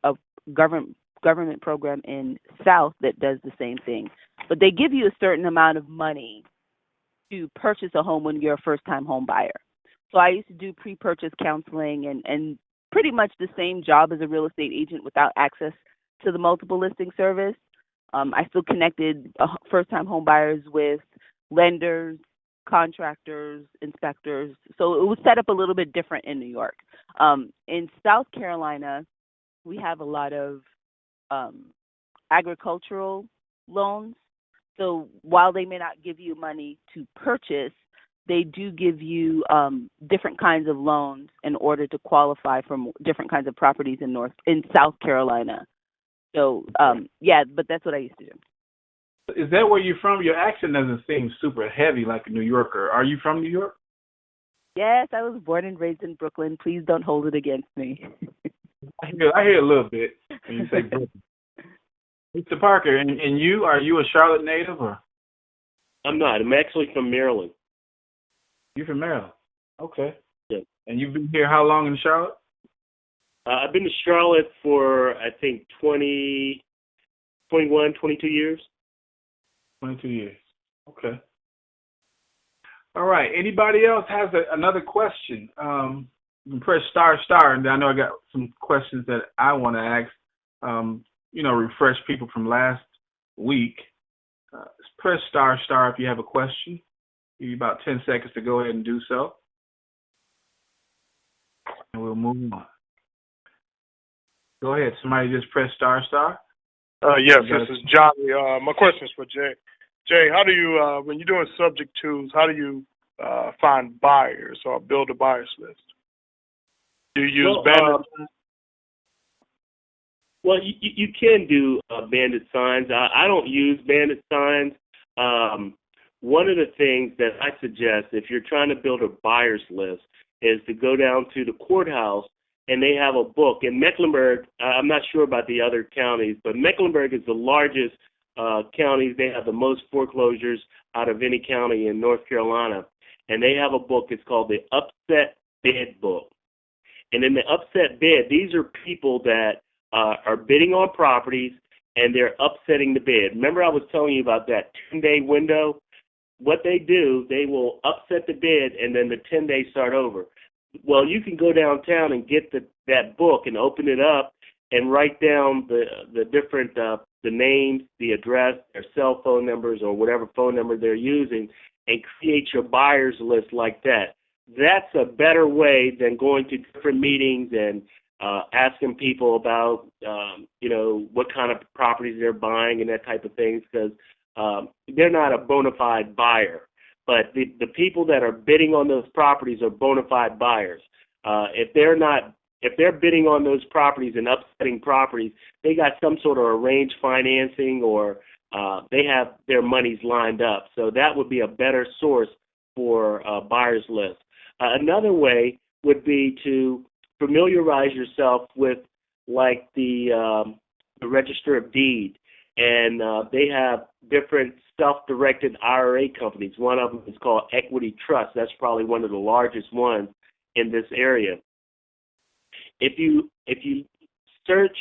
Speaker 2: government program in South that does the same thing, but they give you a certain amount of money to purchase a home when you're a first-time home buyer. So I used to do pre-purchase counseling and pretty much the same job as a real estate agent without access to the multiple listing service. I still connected first-time home buyers with lenders, contractors, inspectors. So it was set up a little bit different in New York. In South Carolina, we have a lot of agricultural loans. So while they may not give you money to purchase, they do give you different kinds of loans in order to qualify for different kinds of properties in South Carolina. So yeah, but that's what I used to do.
Speaker 3: Is that where you're from? Your accent doesn't seem super heavy like a New Yorker. Are you from New York?
Speaker 2: Yes, I was born and raised in Brooklyn. Please don't hold it against me.
Speaker 3: I hear a little bit when you say Brooklyn. Mr. Parker, and you, are you a Charlotte native or?
Speaker 7: I'm not. I'm actually from Maryland.
Speaker 3: You're from Maryland. Okay.
Speaker 7: Yeah.
Speaker 3: And you've been here how long in Charlotte?
Speaker 7: I've been to Charlotte for, I think, 21, 22 years.
Speaker 3: 22 years. Okay. All right. Anybody else has another question? You can press star, and I know I got some questions that I want to ask. Refresh people from last week. Press star if you have a question. Give you about 10 seconds to go ahead and do so. And we'll move on. Go ahead. Somebody just press star.
Speaker 10: Yes, this is Johnny. My question is for Jay. Jay, how do you, when you're doing subject twos, how do you find buyers or build a buyers list? Do you use bandit?
Speaker 7: Well, you can do bandit signs. I don't use bandit signs. One of the things that I suggest if you're trying to build a buyer's list is to go down to the courthouse, and they have a book. In Mecklenburg, I'm not sure about the other counties, but Mecklenburg is the largest county. They have the most foreclosures out of any county in North Carolina. And they have a book. It's called the Upset Bid Book. And in the Upset Bid, these are people that are bidding on properties, and they're upsetting the bid. Remember I was telling you about that 10-day window? What they do, they will upset the bid, and then the 10 days start over. Well, you can go downtown and get that book and open it up and write down the different the names, the address, their cell phone numbers, or whatever phone number they're using, and create your buyer's list like that. That's a better way than going to different meetings and asking people about, what kind of properties they're buying and that type of things, because they're not a bona fide buyer. but the people that are bidding on those properties are bona fide buyers. If they're bidding on those properties and upsetting properties, they got some sort of arranged financing or they have their monies lined up. So that would be a better source for buyers list. Another way would be to familiarize yourself with like the Register of Deed, and they have different self-directed IRA companies. One of them is called Equity Trust. That's probably one of the largest ones in this area. If you search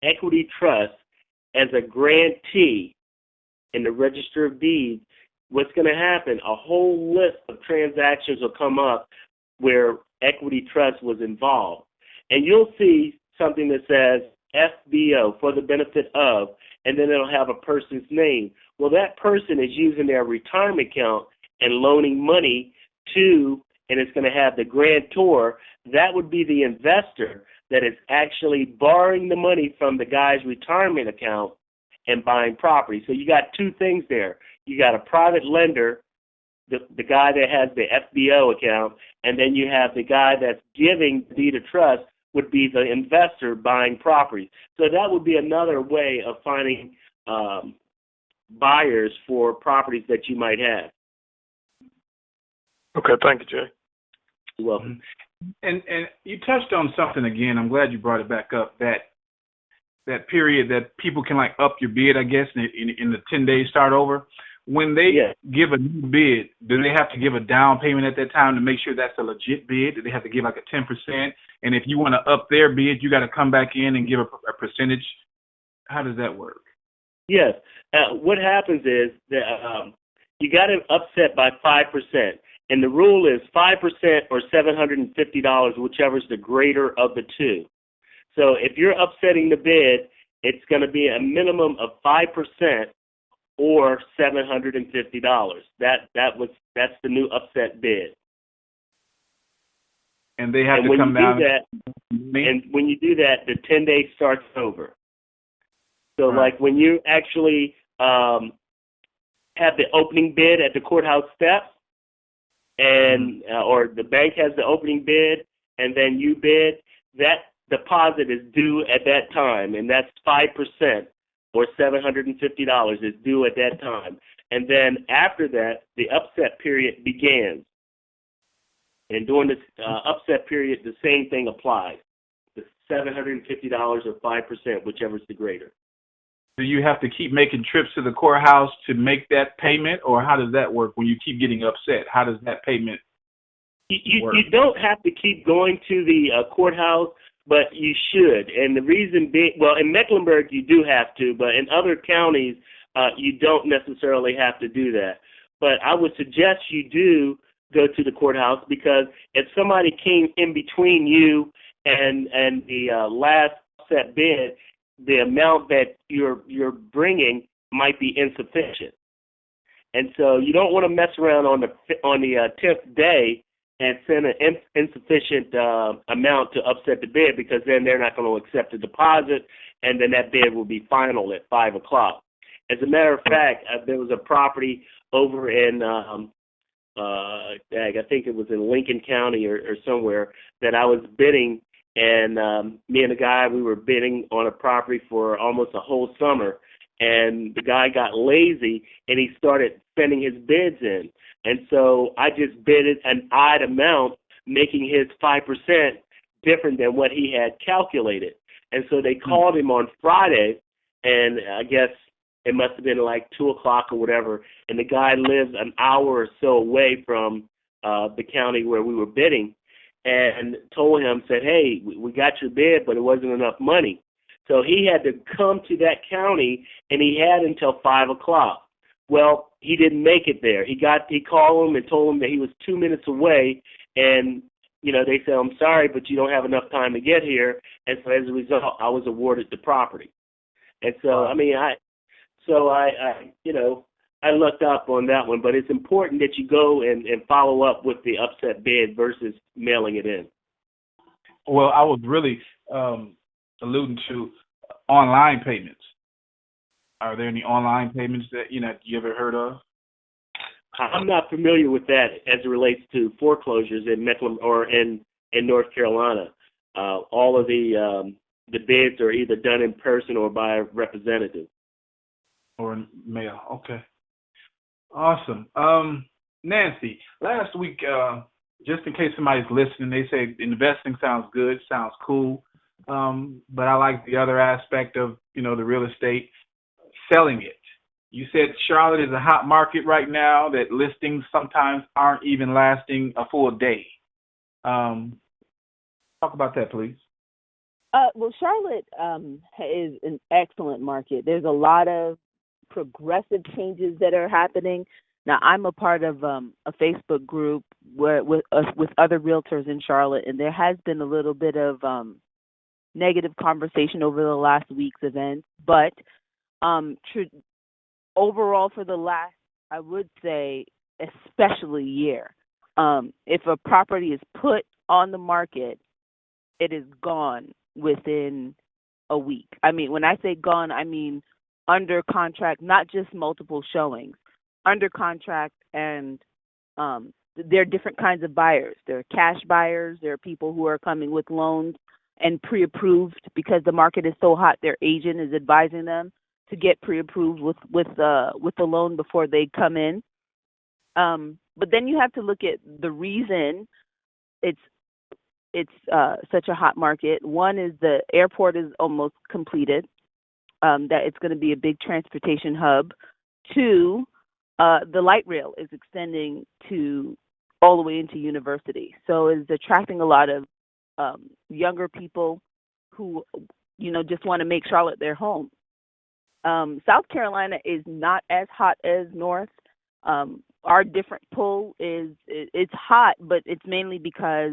Speaker 7: Equity Trust as a grantee in the Register of Deeds, what's going to happen, a whole list of transactions will come up where Equity Trust was involved. And you'll see something that says FBO, for the benefit of, and then it'll have a person's name. Well, that person is using their retirement account and loaning money to, and it's going to have the grantor. That would be the investor that is actually borrowing the money from the guy's retirement account and buying property. So you got two things there. You got a private lender, the guy that has the FBO account, and then you have the guy that's giving the deed of trust would be the investor buying properties. So that would be another way of finding buyers for properties that you might have.
Speaker 10: Okay, thank you, Jay.
Speaker 7: You're welcome.
Speaker 3: And you touched on something again. I'm glad you brought it back up. That period that people can like up your bid, I guess, in the 10 days start over. When they give a new bid, do they have to give a down payment at that time to make sure that's a legit bid? Do they have to give like a 10%? And if you want to up their bid, you got to come back in and give a percentage. How does that work?
Speaker 7: Yes. What happens is that you got to upset by 5%. And the rule is 5% or $750, whichever is the greater of the two. So if you're upsetting the bid, it's going to be a minimum of 5% or $750. That's the new upset bid.
Speaker 3: And they have to come down.
Speaker 7: And when you do that, the 10 days starts over. So like when you actually have the opening bid at the courthouse steps, and or the bank has the opening bid, and then you bid, that deposit is due at that time, and that's 5%. Or $750 is due at that time. And then after that, the upset period begins. And during this upset period, the same thing applies. The $750 or 5%, whichever is the greater.
Speaker 3: Do you have to keep making trips to the courthouse to make that payment, or how does that work when you keep getting upset? How does that payment work? You don't have to keep going to the courthouse, but you should. And the reason being, well, in Mecklenburg you do have to, but in other counties you don't necessarily have to do that. But I would suggest you do go to the courthouse, because if somebody came in between you and the last set bid, the amount that you're bringing might be insufficient. And so you don't want to mess around on the 10th day and send an insufficient amount to upset the bid, because then they're not going to accept the deposit, and then that bid will be final at 5 o'clock. As a matter of fact, there was a property over in, I think it was in Lincoln County or somewhere, that I was bidding, and me and the guy, we were bidding on a property for almost a whole summer, and the guy got lazy, and he started sending his bids in. And so I just bid an odd amount, making his 5% different than what he had calculated. And so they called him on Friday, and I guess it must have been like 2 o'clock or whatever, and the guy lives an hour or so away from the county where we were bidding, and told him, said, hey, we got your bid, but it wasn't enough money. So he had to come to that county, and he had until 5 o'clock. Well, he didn't make it there. He called him and told him that he was 2 minutes away, and they said, I'm sorry, but you don't have enough time to get here. And so as a result, I was awarded the property. And so, I lucked up on that one, but it's important that you go and follow up with the upset bid versus mailing it in. Well, I was really alluding to online payments. Are there any online payments that you ever heard of?
Speaker 7: I'm not familiar with that as it relates to foreclosures in in North Carolina. All of the bids are either done in person or by a representative.
Speaker 3: Or in mail. Okay. Awesome. Nancy, last week, just in case somebody's listening, they say investing sounds good, sounds cool, but I like the other aspect of, the real estate, selling it. You said Charlotte is a hot market right now, that listings sometimes aren't even lasting a full day. Talk about that, please.
Speaker 2: Well, Charlotte is an excellent market. There's a lot of progressive changes that are happening. Now, I'm a part of a Facebook group with other realtors in Charlotte, and there has been a little bit of negative conversation over the last week's events. But overall, for the last, I would say, especially year, if a property is put on the market, it is gone within a week. I mean, when I say gone, I mean under contract, not just multiple showings, under contract, and there are different kinds of buyers. There are cash buyers. There are people who are coming with loans and pre-approved because the market is so hot. Their agent is advising them to get pre-approved with the loan before they come in. But then you have to look at the reason it's such a hot market. One is the airport is almost completed, that it's going to be a big transportation hub. Two, the light rail is extending to all the way into university. So it's attracting a lot of younger people who, just want to make Charlotte their home. South Carolina is not as hot as North. Our different pull it's hot, but it's mainly because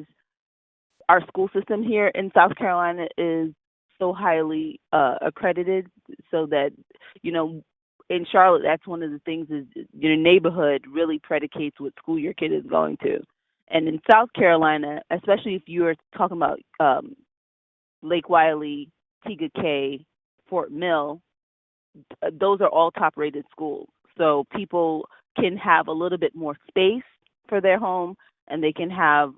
Speaker 2: our school system here in South Carolina is so highly accredited, so that, in Charlotte, that's one of the things is your neighborhood really predicates what school your kid is going to. And in South Carolina, especially if you are talking about Lake Wiley, Tega Cay, Fort Mill, those are all top-rated schools. So people can have a little bit more space for their home, and they can have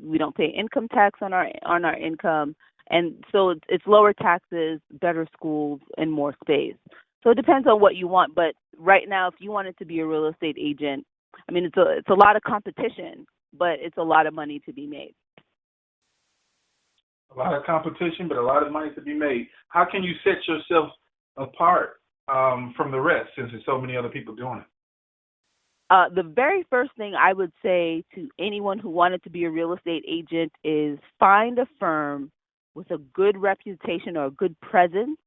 Speaker 2: we don't pay income tax on our income, and so it's lower taxes, better schools, and more space. So it depends on what you want. But right now, if you wanted to be a real estate agent, I mean, it's a lot of competition, but it's a lot of money to be made.
Speaker 3: A lot of competition, but a lot of money to be made. How can you set yourself apart from the rest, since there's so many other people doing it?
Speaker 2: The very first thing I would say to anyone who wanted to be a real estate agent is find a firm with a good reputation or a good presence.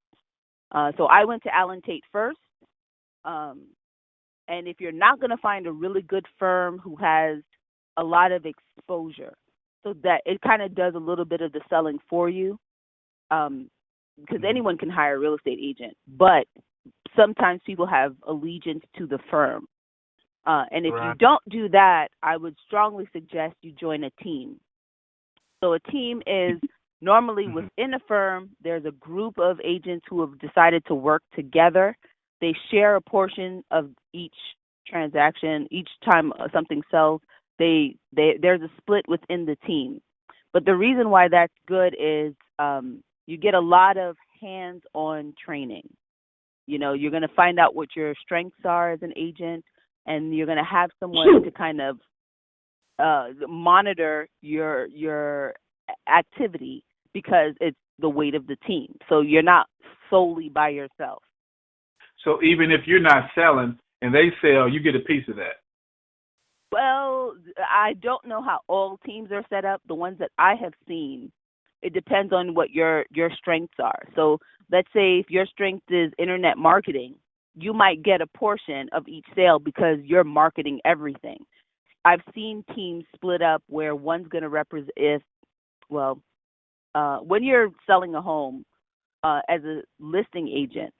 Speaker 2: So I went to Allen Tate first. And if you're not going to find a really good firm who has a lot of exposure, so that it kind of does a little bit of the selling for you, because anyone can hire a real estate agent, but sometimes people have allegiance to the firm. And if you don't do that, I would strongly suggest you join a team. So a team is normally within a firm, there's a group of agents who have decided to work together. They share a portion of each transaction. Each time something sells, there's a split within the team. But the reason why that's good is you get a lot of hands-on training. You're going to find out what your strengths are as an agent, and you're going to have someone to kind of monitor your activity, because it's the weight of the team. So you're not solely by yourself.
Speaker 3: So even if you're not selling and they sell, you get a piece of that.
Speaker 2: Well, I don't know how all teams are set up. The ones that I have seen, it depends on what your strengths are. So let's say if your strength is internet marketing, you might get a portion of each sale because you're marketing everything. I've seen teams split up where one's going to represent, when you're selling a home as a listing agent,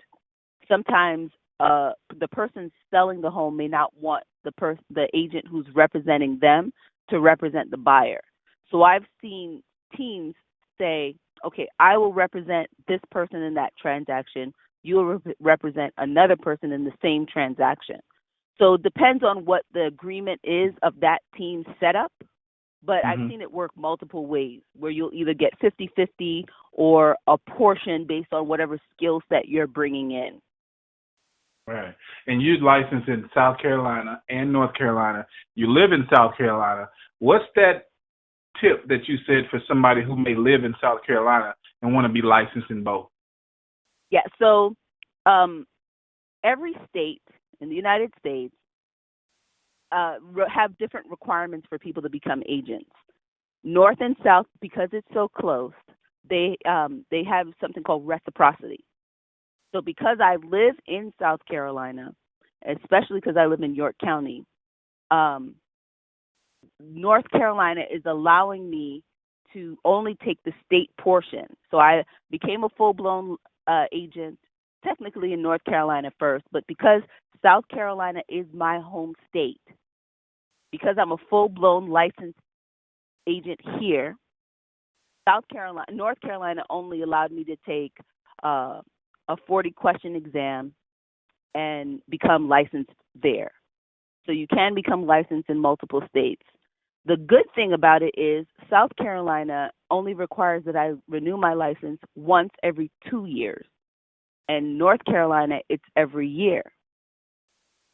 Speaker 2: sometimes the person selling the home may not want the agent who's representing them to represent the buyer. So I've seen teams say, okay, I will represent this person in that transaction. You will represent another person in the same transaction. So it depends on what the agreement is of that team's setup. But I've seen it work multiple ways where you'll either get 50-50 or a portion based on whatever skill set you're bringing in.
Speaker 3: Right. And you're licensed in South Carolina and North Carolina. You live in South Carolina. What's that tip that you said for somebody who may live in South Carolina and want to be licensed in both?
Speaker 2: Yeah, so every state in the United States have different requirements for people to become agents. North and South, because it's so close, they have something called reciprocity. So because I live in South Carolina, especially because I live in York County, North Carolina is allowing me to only take the state portion. So I became a full-blown agent, technically in North Carolina first, but because South Carolina is my home state, because I'm a full-blown licensed agent here, North Carolina only allowed me to take a 40-question exam and become licensed there. So you can become licensed in multiple states. The good thing about it is South Carolina only requires that I renew my license once every 2 years. And North Carolina, it's every year.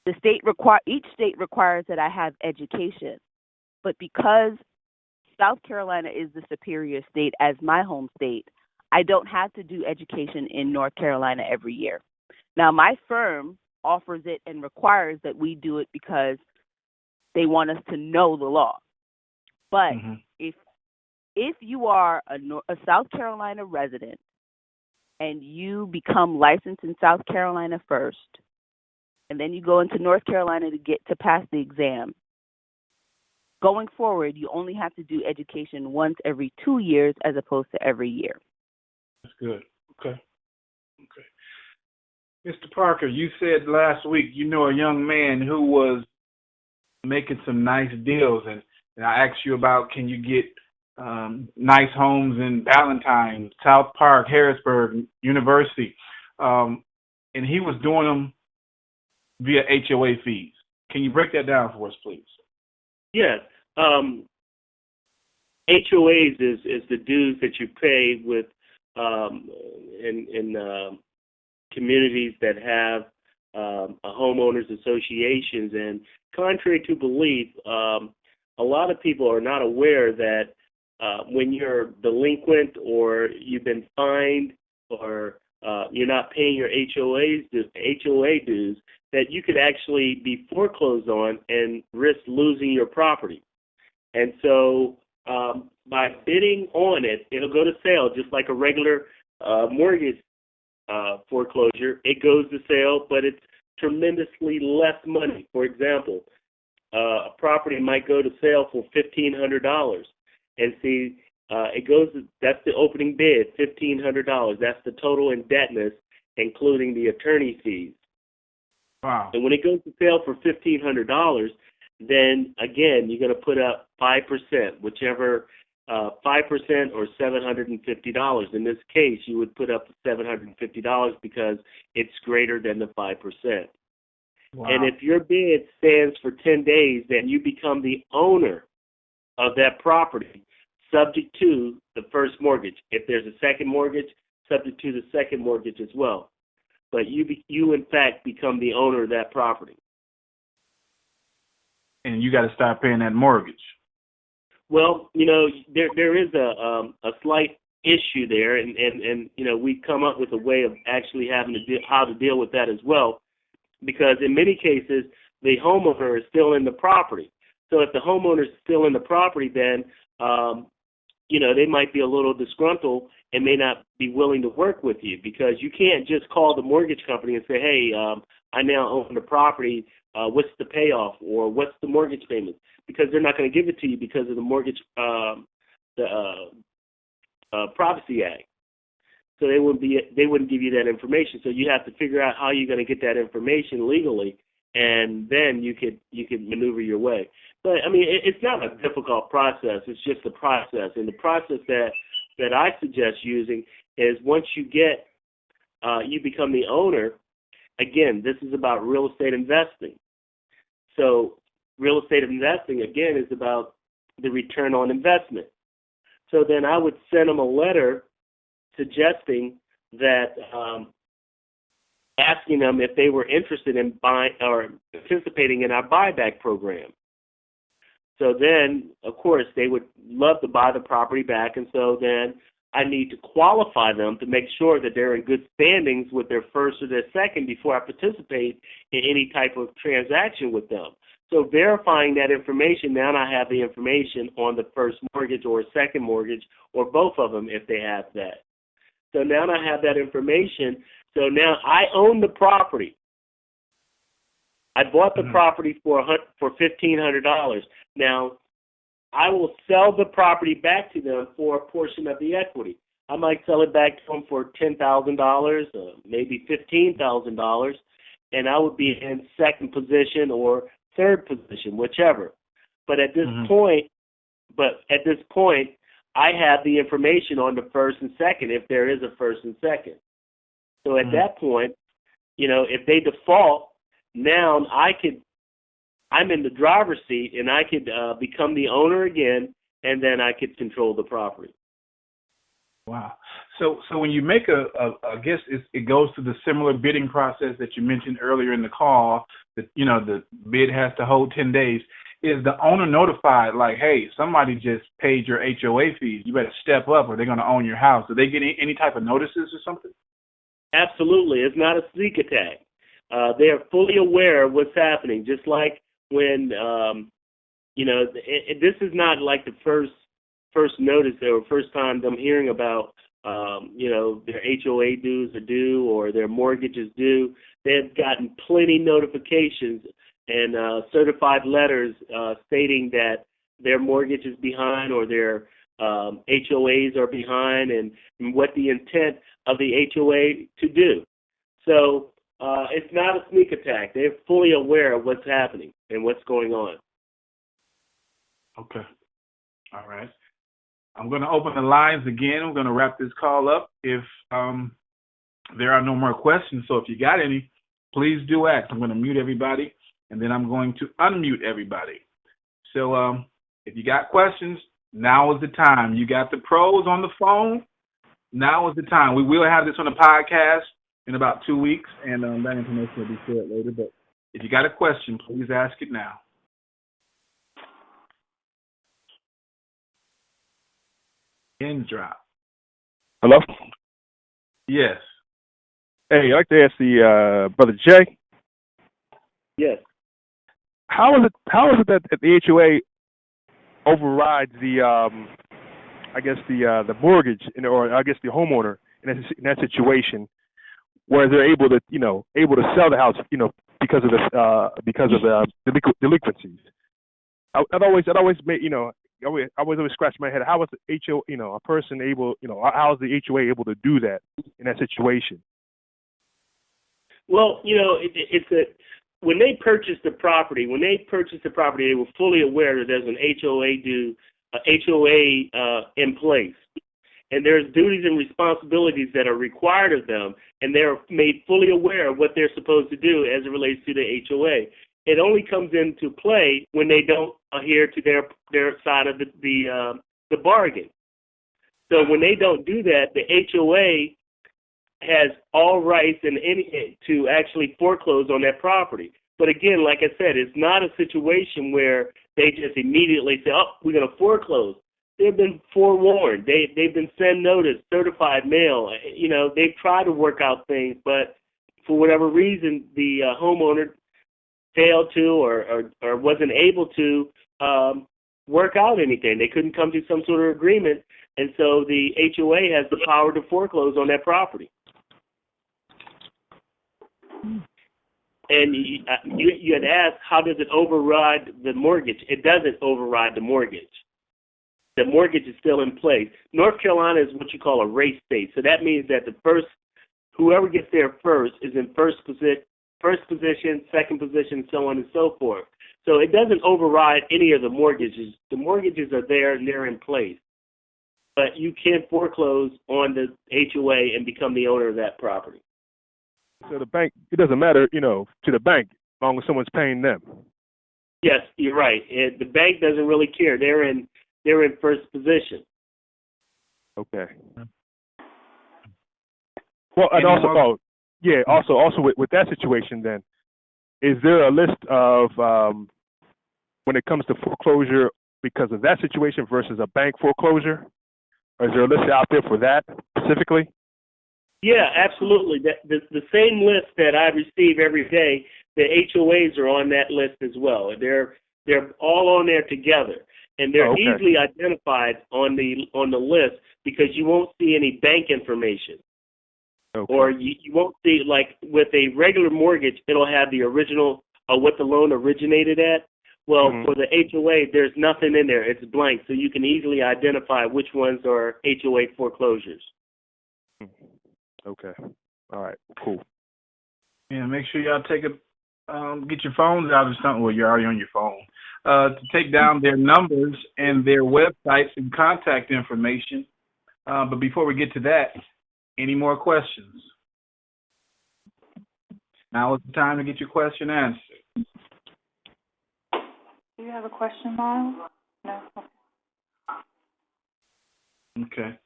Speaker 2: Each state requires that I have education. But because South Carolina is the superior state as my home state, I don't have to do education in North Carolina every year. Now, my firm offers it and requires that we do it because they want us to know the law. But if you are a South Carolina resident and you become licensed in South Carolina first, and then you go into North Carolina to pass the exam, going forward, you only have to do education once every 2 years as opposed to every year.
Speaker 3: That's good. Okay. Mr. Parker, you said last week you know a young man who was making some nice deals, and I asked you about can you get nice homes in Ballantyne, South Park, Harrisburg, University, and he was doing them via HOA fees. Can you break that down for us, please?
Speaker 7: Yes. HOAs is the dues that you pay with in communities that have homeowners associations. And contrary to belief, a lot of people are not aware that when you're delinquent or you've been fined or you're not paying your HOA dues, that you could actually be foreclosed on and risk losing your property. And so by bidding on it, it'll go to sale just like a regular mortgage foreclosure. It goes to sale, but it's tremendously less money. For example, a property might go to sale for $1,500, and see, that's the opening bid, $1,500. That's the total indebtedness, including the attorney fees.
Speaker 3: Wow.
Speaker 7: And when it goes to sale for $1,500, then again you're going to put up 5%, whichever 5% or $750. In this case, you would put up $750 because it's greater than the 5%. Wow. And if your bid stands for 10 days, then you become the owner of that property, subject to the first mortgage. If there's a second mortgage, subject to the second mortgage as well. But you in fact become the owner of that property.
Speaker 3: And you got to start paying that mortgage.
Speaker 7: Well, there is a slight issue there, and we come up with a way of actually having to how to deal with that as well, because in many cases the homeowner is still in the property. So if the homeowner is still in the property, then they might be a little disgruntled and may not be willing to work with you, because you can't just call the mortgage company and say, hey, I now own the property. What's the payoff or what's the mortgage payment? Because they're not going to give it to you because of the mortgage, Privacy Act. So they wouldn't give you that information. So you have to figure out how you're going to get that information legally, and then you could maneuver your way. But I mean, it's not a difficult process. It's just a process, and the process that I suggest using is once you become the owner. Again, this is about real estate investing. So real estate investing, again, is about the return on investment. So then I would send them a letter suggesting that, asking them if they were interested in buying or participating in our buyback program. So then, of course, they would love to buy the property back, and so then I need to qualify them to make sure that they're in good standings with their first or their second before I participate in any type of transaction with them. So verifying that information, now I have the information on the first mortgage or second mortgage or both of them if they have that. So now I have that information. So now I own the property. I bought the property for $1,500. Now, I will sell the property back to them for a portion of the equity. I might sell it back to them for $10,000, maybe $15,000, and I would be in second position or third position, whichever. But at this point, I have the information on the first and second, if there is a first and second. So at that point, if they default, now I'm in the driver's seat, and I could become the owner again, and then I could control the property.
Speaker 3: Wow. So when you make I guess it goes through the similar bidding process that you mentioned earlier in the call, that, the bid has to hold 10 days. Is the owner notified, like, hey, somebody just paid your HOA fees, you better step up or they're going to own your house? Do they get any type of notices or something?
Speaker 7: Absolutely. It's not a sneak attack. They are fully aware of what's happening, just like when, this is not like the first notice or first time them hearing about, their HOA dues are due or their mortgage is due. They've gotten plenty notifications and certified letters stating that their mortgage is behind or their HOAs are behind and what the intent of the HOA to do. So it's not a sneak attack. They're fully aware of what's happening and what's going on.
Speaker 3: Okay. All right. I'm going to open the lines again. We're going to wrap this call up if there are no more questions. So if you got any, please do ask. I'm going to mute everybody, and then I'm going to unmute everybody. So if you got questions, now is the time. You got the pros on the phone. Now is the time. We will have this on a podcast in about 2 weeks, and that information will be shared later. But if you got a question, please ask it now. Pin drop.
Speaker 11: Hello?
Speaker 3: Yes.
Speaker 11: Hey, I'd like to ask the Brother Jay.
Speaker 7: Yes.
Speaker 11: How is it that the HOA overrides the mortgage or I guess the homeowner in that situation, where they're able to sell the house because of the delinquencies? I'd always made I was always scratching my head. How is the HOA, a person able, how is the HOA able to do that in that situation?
Speaker 7: Well, when they purchased the property, they were fully aware that there's an HOA in place, and there's duties and responsibilities that are required of them, and they're made fully aware of what they're supposed to do as it relates to the HOA. It only comes into play when they don't adhere to their side of the bargain. So when they don't do that, the HOA has all rights and any to actually foreclose on that property. But again, like I said, it's not a situation where they just immediately say, "Oh, we're going to foreclose." They've been forewarned. They've been sent notice, certified mail. They've tried to work out things, but for whatever reason, the homeowner failed to or wasn't able to work out anything. They couldn't come to some sort of agreement, and so the HOA has the power to foreclose on that property. And you had asked, how does it override the mortgage? It doesn't override the mortgage. The mortgage is still in place. North Carolina is what you call a race state, so that means that whoever gets there first is in first position, second position, so on and so forth. So it doesn't override any of the mortgages. The mortgages are there and they're in place. But you can foreclose on the HOA and become the owner of that property.
Speaker 11: So the bank, it doesn't matter, to the bank, as long as someone's paying them.
Speaker 7: Yes, you're right. The bank doesn't really care. They're in first position.
Speaker 11: Okay. Well, and also with that situation, then, is there a list of when it comes to foreclosure because of that situation versus a bank foreclosure? Or is there a list out there for that specifically?
Speaker 7: Yeah, absolutely. The same list that I receive every day, the HOAs are on that list as well. They're all on there together, and they're easily identified on the list because you won't see any bank information. Okay. Or you won't see, like with a regular mortgage, it'll have the original what the loan originated at. Well, for the HOA, there's nothing in there. It's blank, so you can easily identify which ones are HOA foreclosures.
Speaker 11: Okay. All right. Cool.
Speaker 3: Yeah, make sure y'all get your phones out or something. Well, you're already on your phone. To take down their numbers and their websites and contact information. But before we get to that, any more questions? Now is the time to get your question answered.
Speaker 5: Do you have a question, Miles? No.
Speaker 3: Okay.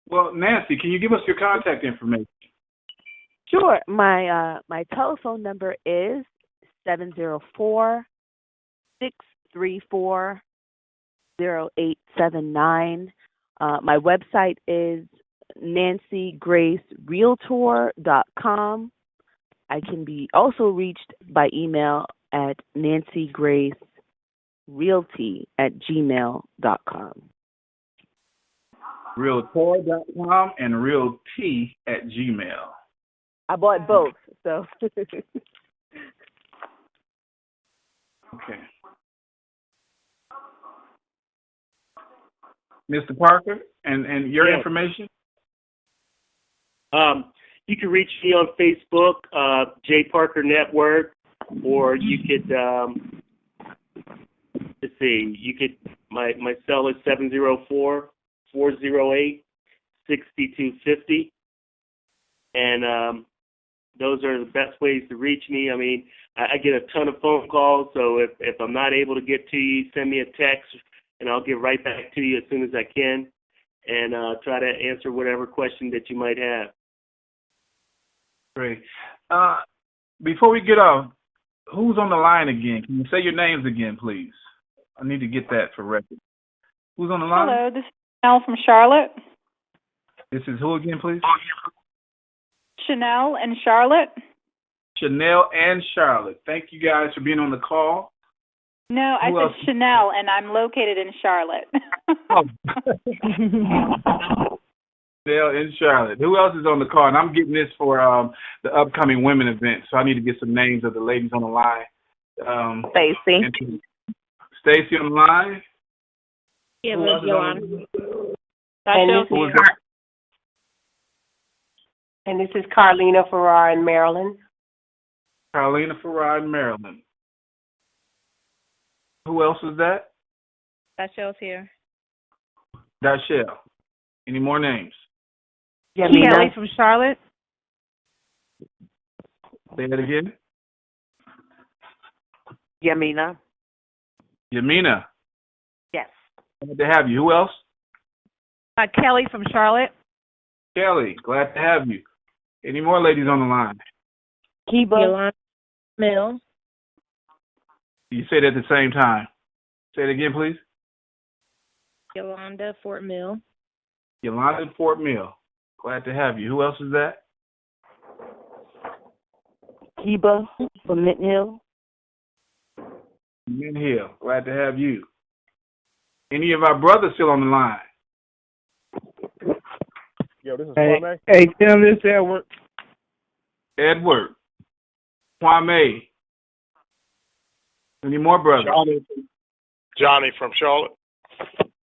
Speaker 3: Well, Nancy, can you give us your contact information?
Speaker 2: Sure. My telephone number is 704-634-0879. My website is nancygracerealtor.com. I can be also reached by email at nancygracerealty@gmail.com.
Speaker 3: Realtor.com and realty@gmail.
Speaker 2: I bought both, so.
Speaker 3: Okay. Mr. Parker, and your information?
Speaker 7: You can reach me on Facebook, J Parker Network, or you could, my cell is 704-408-6250. And those are the best ways to reach me. I mean, I get a ton of phone calls, so if I'm not able to get to you, send me a text, and I'll get right back to you as soon as I can, and try to answer whatever question that you might have.
Speaker 3: Great. Before we get off, who's on the line again? Can you say your names again, please? I need to get that for record. Who's on the line?
Speaker 5: Hello, this is Chanel from Charlotte.
Speaker 3: This is who again, please?
Speaker 5: Chanel and Charlotte.
Speaker 3: Chanel and Charlotte. Thank you guys for being on the call.
Speaker 5: No, I said Chanel, and I'm located in Charlotte.
Speaker 3: Chanel and Charlotte. Who else is on the call? And I'm getting this for the upcoming women event, so I need to get some names of the ladies on the line.
Speaker 2: Stacy.
Speaker 3: Stacy on the line.
Speaker 9: Yeah, Miss Yolanda.
Speaker 12: And this is Carlina Farrar in Maryland.
Speaker 3: Carlina Farrar in Maryland. Who else is that?
Speaker 9: Dashel's here.
Speaker 3: Dashell. Any more names?
Speaker 9: Kelly from Charlotte.
Speaker 3: Say that again.
Speaker 12: Yamina.
Speaker 3: Yamina.
Speaker 12: Yes.
Speaker 3: Glad to have you. Who else?
Speaker 9: Kelly from Charlotte.
Speaker 3: Kelly. Glad to have you. Any more ladies on the line?
Speaker 9: Kiba. Yolanda Mill.
Speaker 3: You say it at the same time. Say it again, please.
Speaker 9: Yolanda Fort Mill.
Speaker 3: Yolanda Fort Mill. Glad to have you. Who else is that?
Speaker 2: Kiba from Mint Hill.
Speaker 3: Mint Hill. Glad to have you. Any of our brothers still on the line?
Speaker 11: Yo, this is Kwame.
Speaker 6: Hey, Tim, this is Edward.
Speaker 3: Edward. Kwame. Any more brothers?
Speaker 10: Johnny from Charlotte.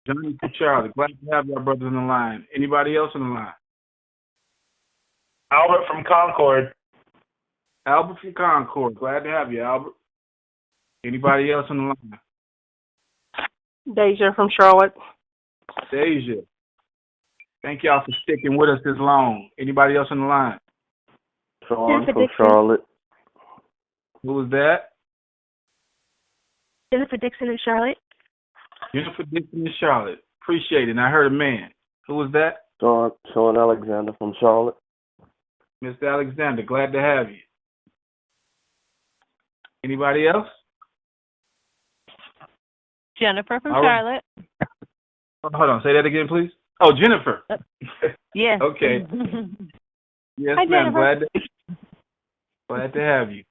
Speaker 3: Johnny from Charlotte. Glad to have our brothers on the line. Anybody else on the line?
Speaker 8: Albert from Concord.
Speaker 3: Albert from Concord. Glad to have you, Albert. Anybody else on the line?
Speaker 12: Deja from Charlotte.
Speaker 3: Deja. Thank y'all for sticking with us this long. Anybody else on the line?
Speaker 6: Sean from Charlotte.
Speaker 3: Who was that?
Speaker 13: Jennifer Dixon in Charlotte.
Speaker 3: Jennifer Dixon in Charlotte. Appreciate it. And I heard a man. Who was that?
Speaker 14: Sean Alexander from Charlotte.
Speaker 3: Mr. Alexander, glad to have you. Anybody else?
Speaker 9: Jennifer from
Speaker 3: All right.
Speaker 9: Charlotte.
Speaker 3: Hold on. Say that again, please. Oh, Jennifer.
Speaker 9: Yes.
Speaker 3: Okay. Yes,
Speaker 9: Hi,
Speaker 3: ma'am.
Speaker 9: Jennifer.
Speaker 3: Glad to have you.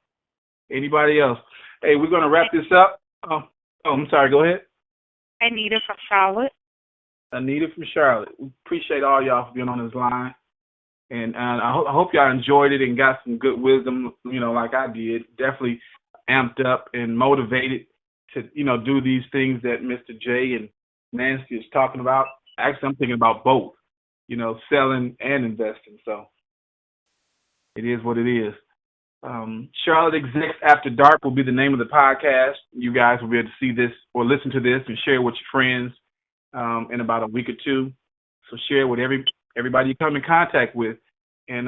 Speaker 3: Anybody else? Hey, we're going to wrap this up. Oh, I'm sorry. Go ahead.
Speaker 4: Anita from Charlotte.
Speaker 3: Anita from Charlotte. We appreciate all y'all for being on this line. And I hope y'all enjoyed it and got some good wisdom, like I did. Definitely amped up and motivated to, do these things that Mr. J and Nancy is talking about. Actually, I'm thinking about both, selling and investing. So it is what it is. Charlotte Execs After Dark will be the name of the podcast. You guys will be able to see this or listen to this and share it with your friends in about a week or two. So share it with everybody you come in contact with. And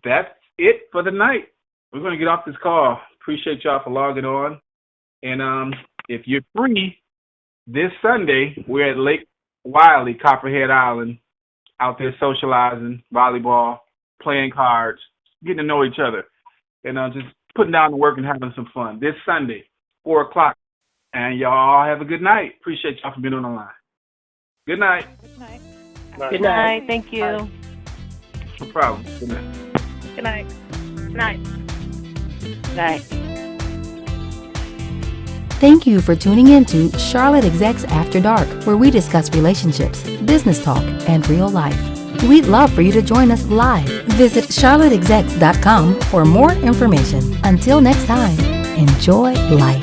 Speaker 3: that's it for the night. We're going to get off this call. Appreciate y'all for logging on. And if you're free this Sunday, we're at Lake Wiley, Copperhead Island, out there socializing, volleyball, playing cards, getting to know each other, and just putting down the work and having some fun. This Sunday, 4 o'clock. And y'all have a good night. Appreciate y'all for being on the line. Good night.
Speaker 5: Good night.
Speaker 9: Good night. Thank you.
Speaker 3: No problem. Good night.
Speaker 4: Good night.
Speaker 13: Good night.
Speaker 12: Good night.
Speaker 1: Thank you for tuning in to Charlotte Execs After Dark, where we discuss relationships, business talk, and real life. We'd love for you to join us live. Visit charlotteexecs.com for more information. Until next time, enjoy life.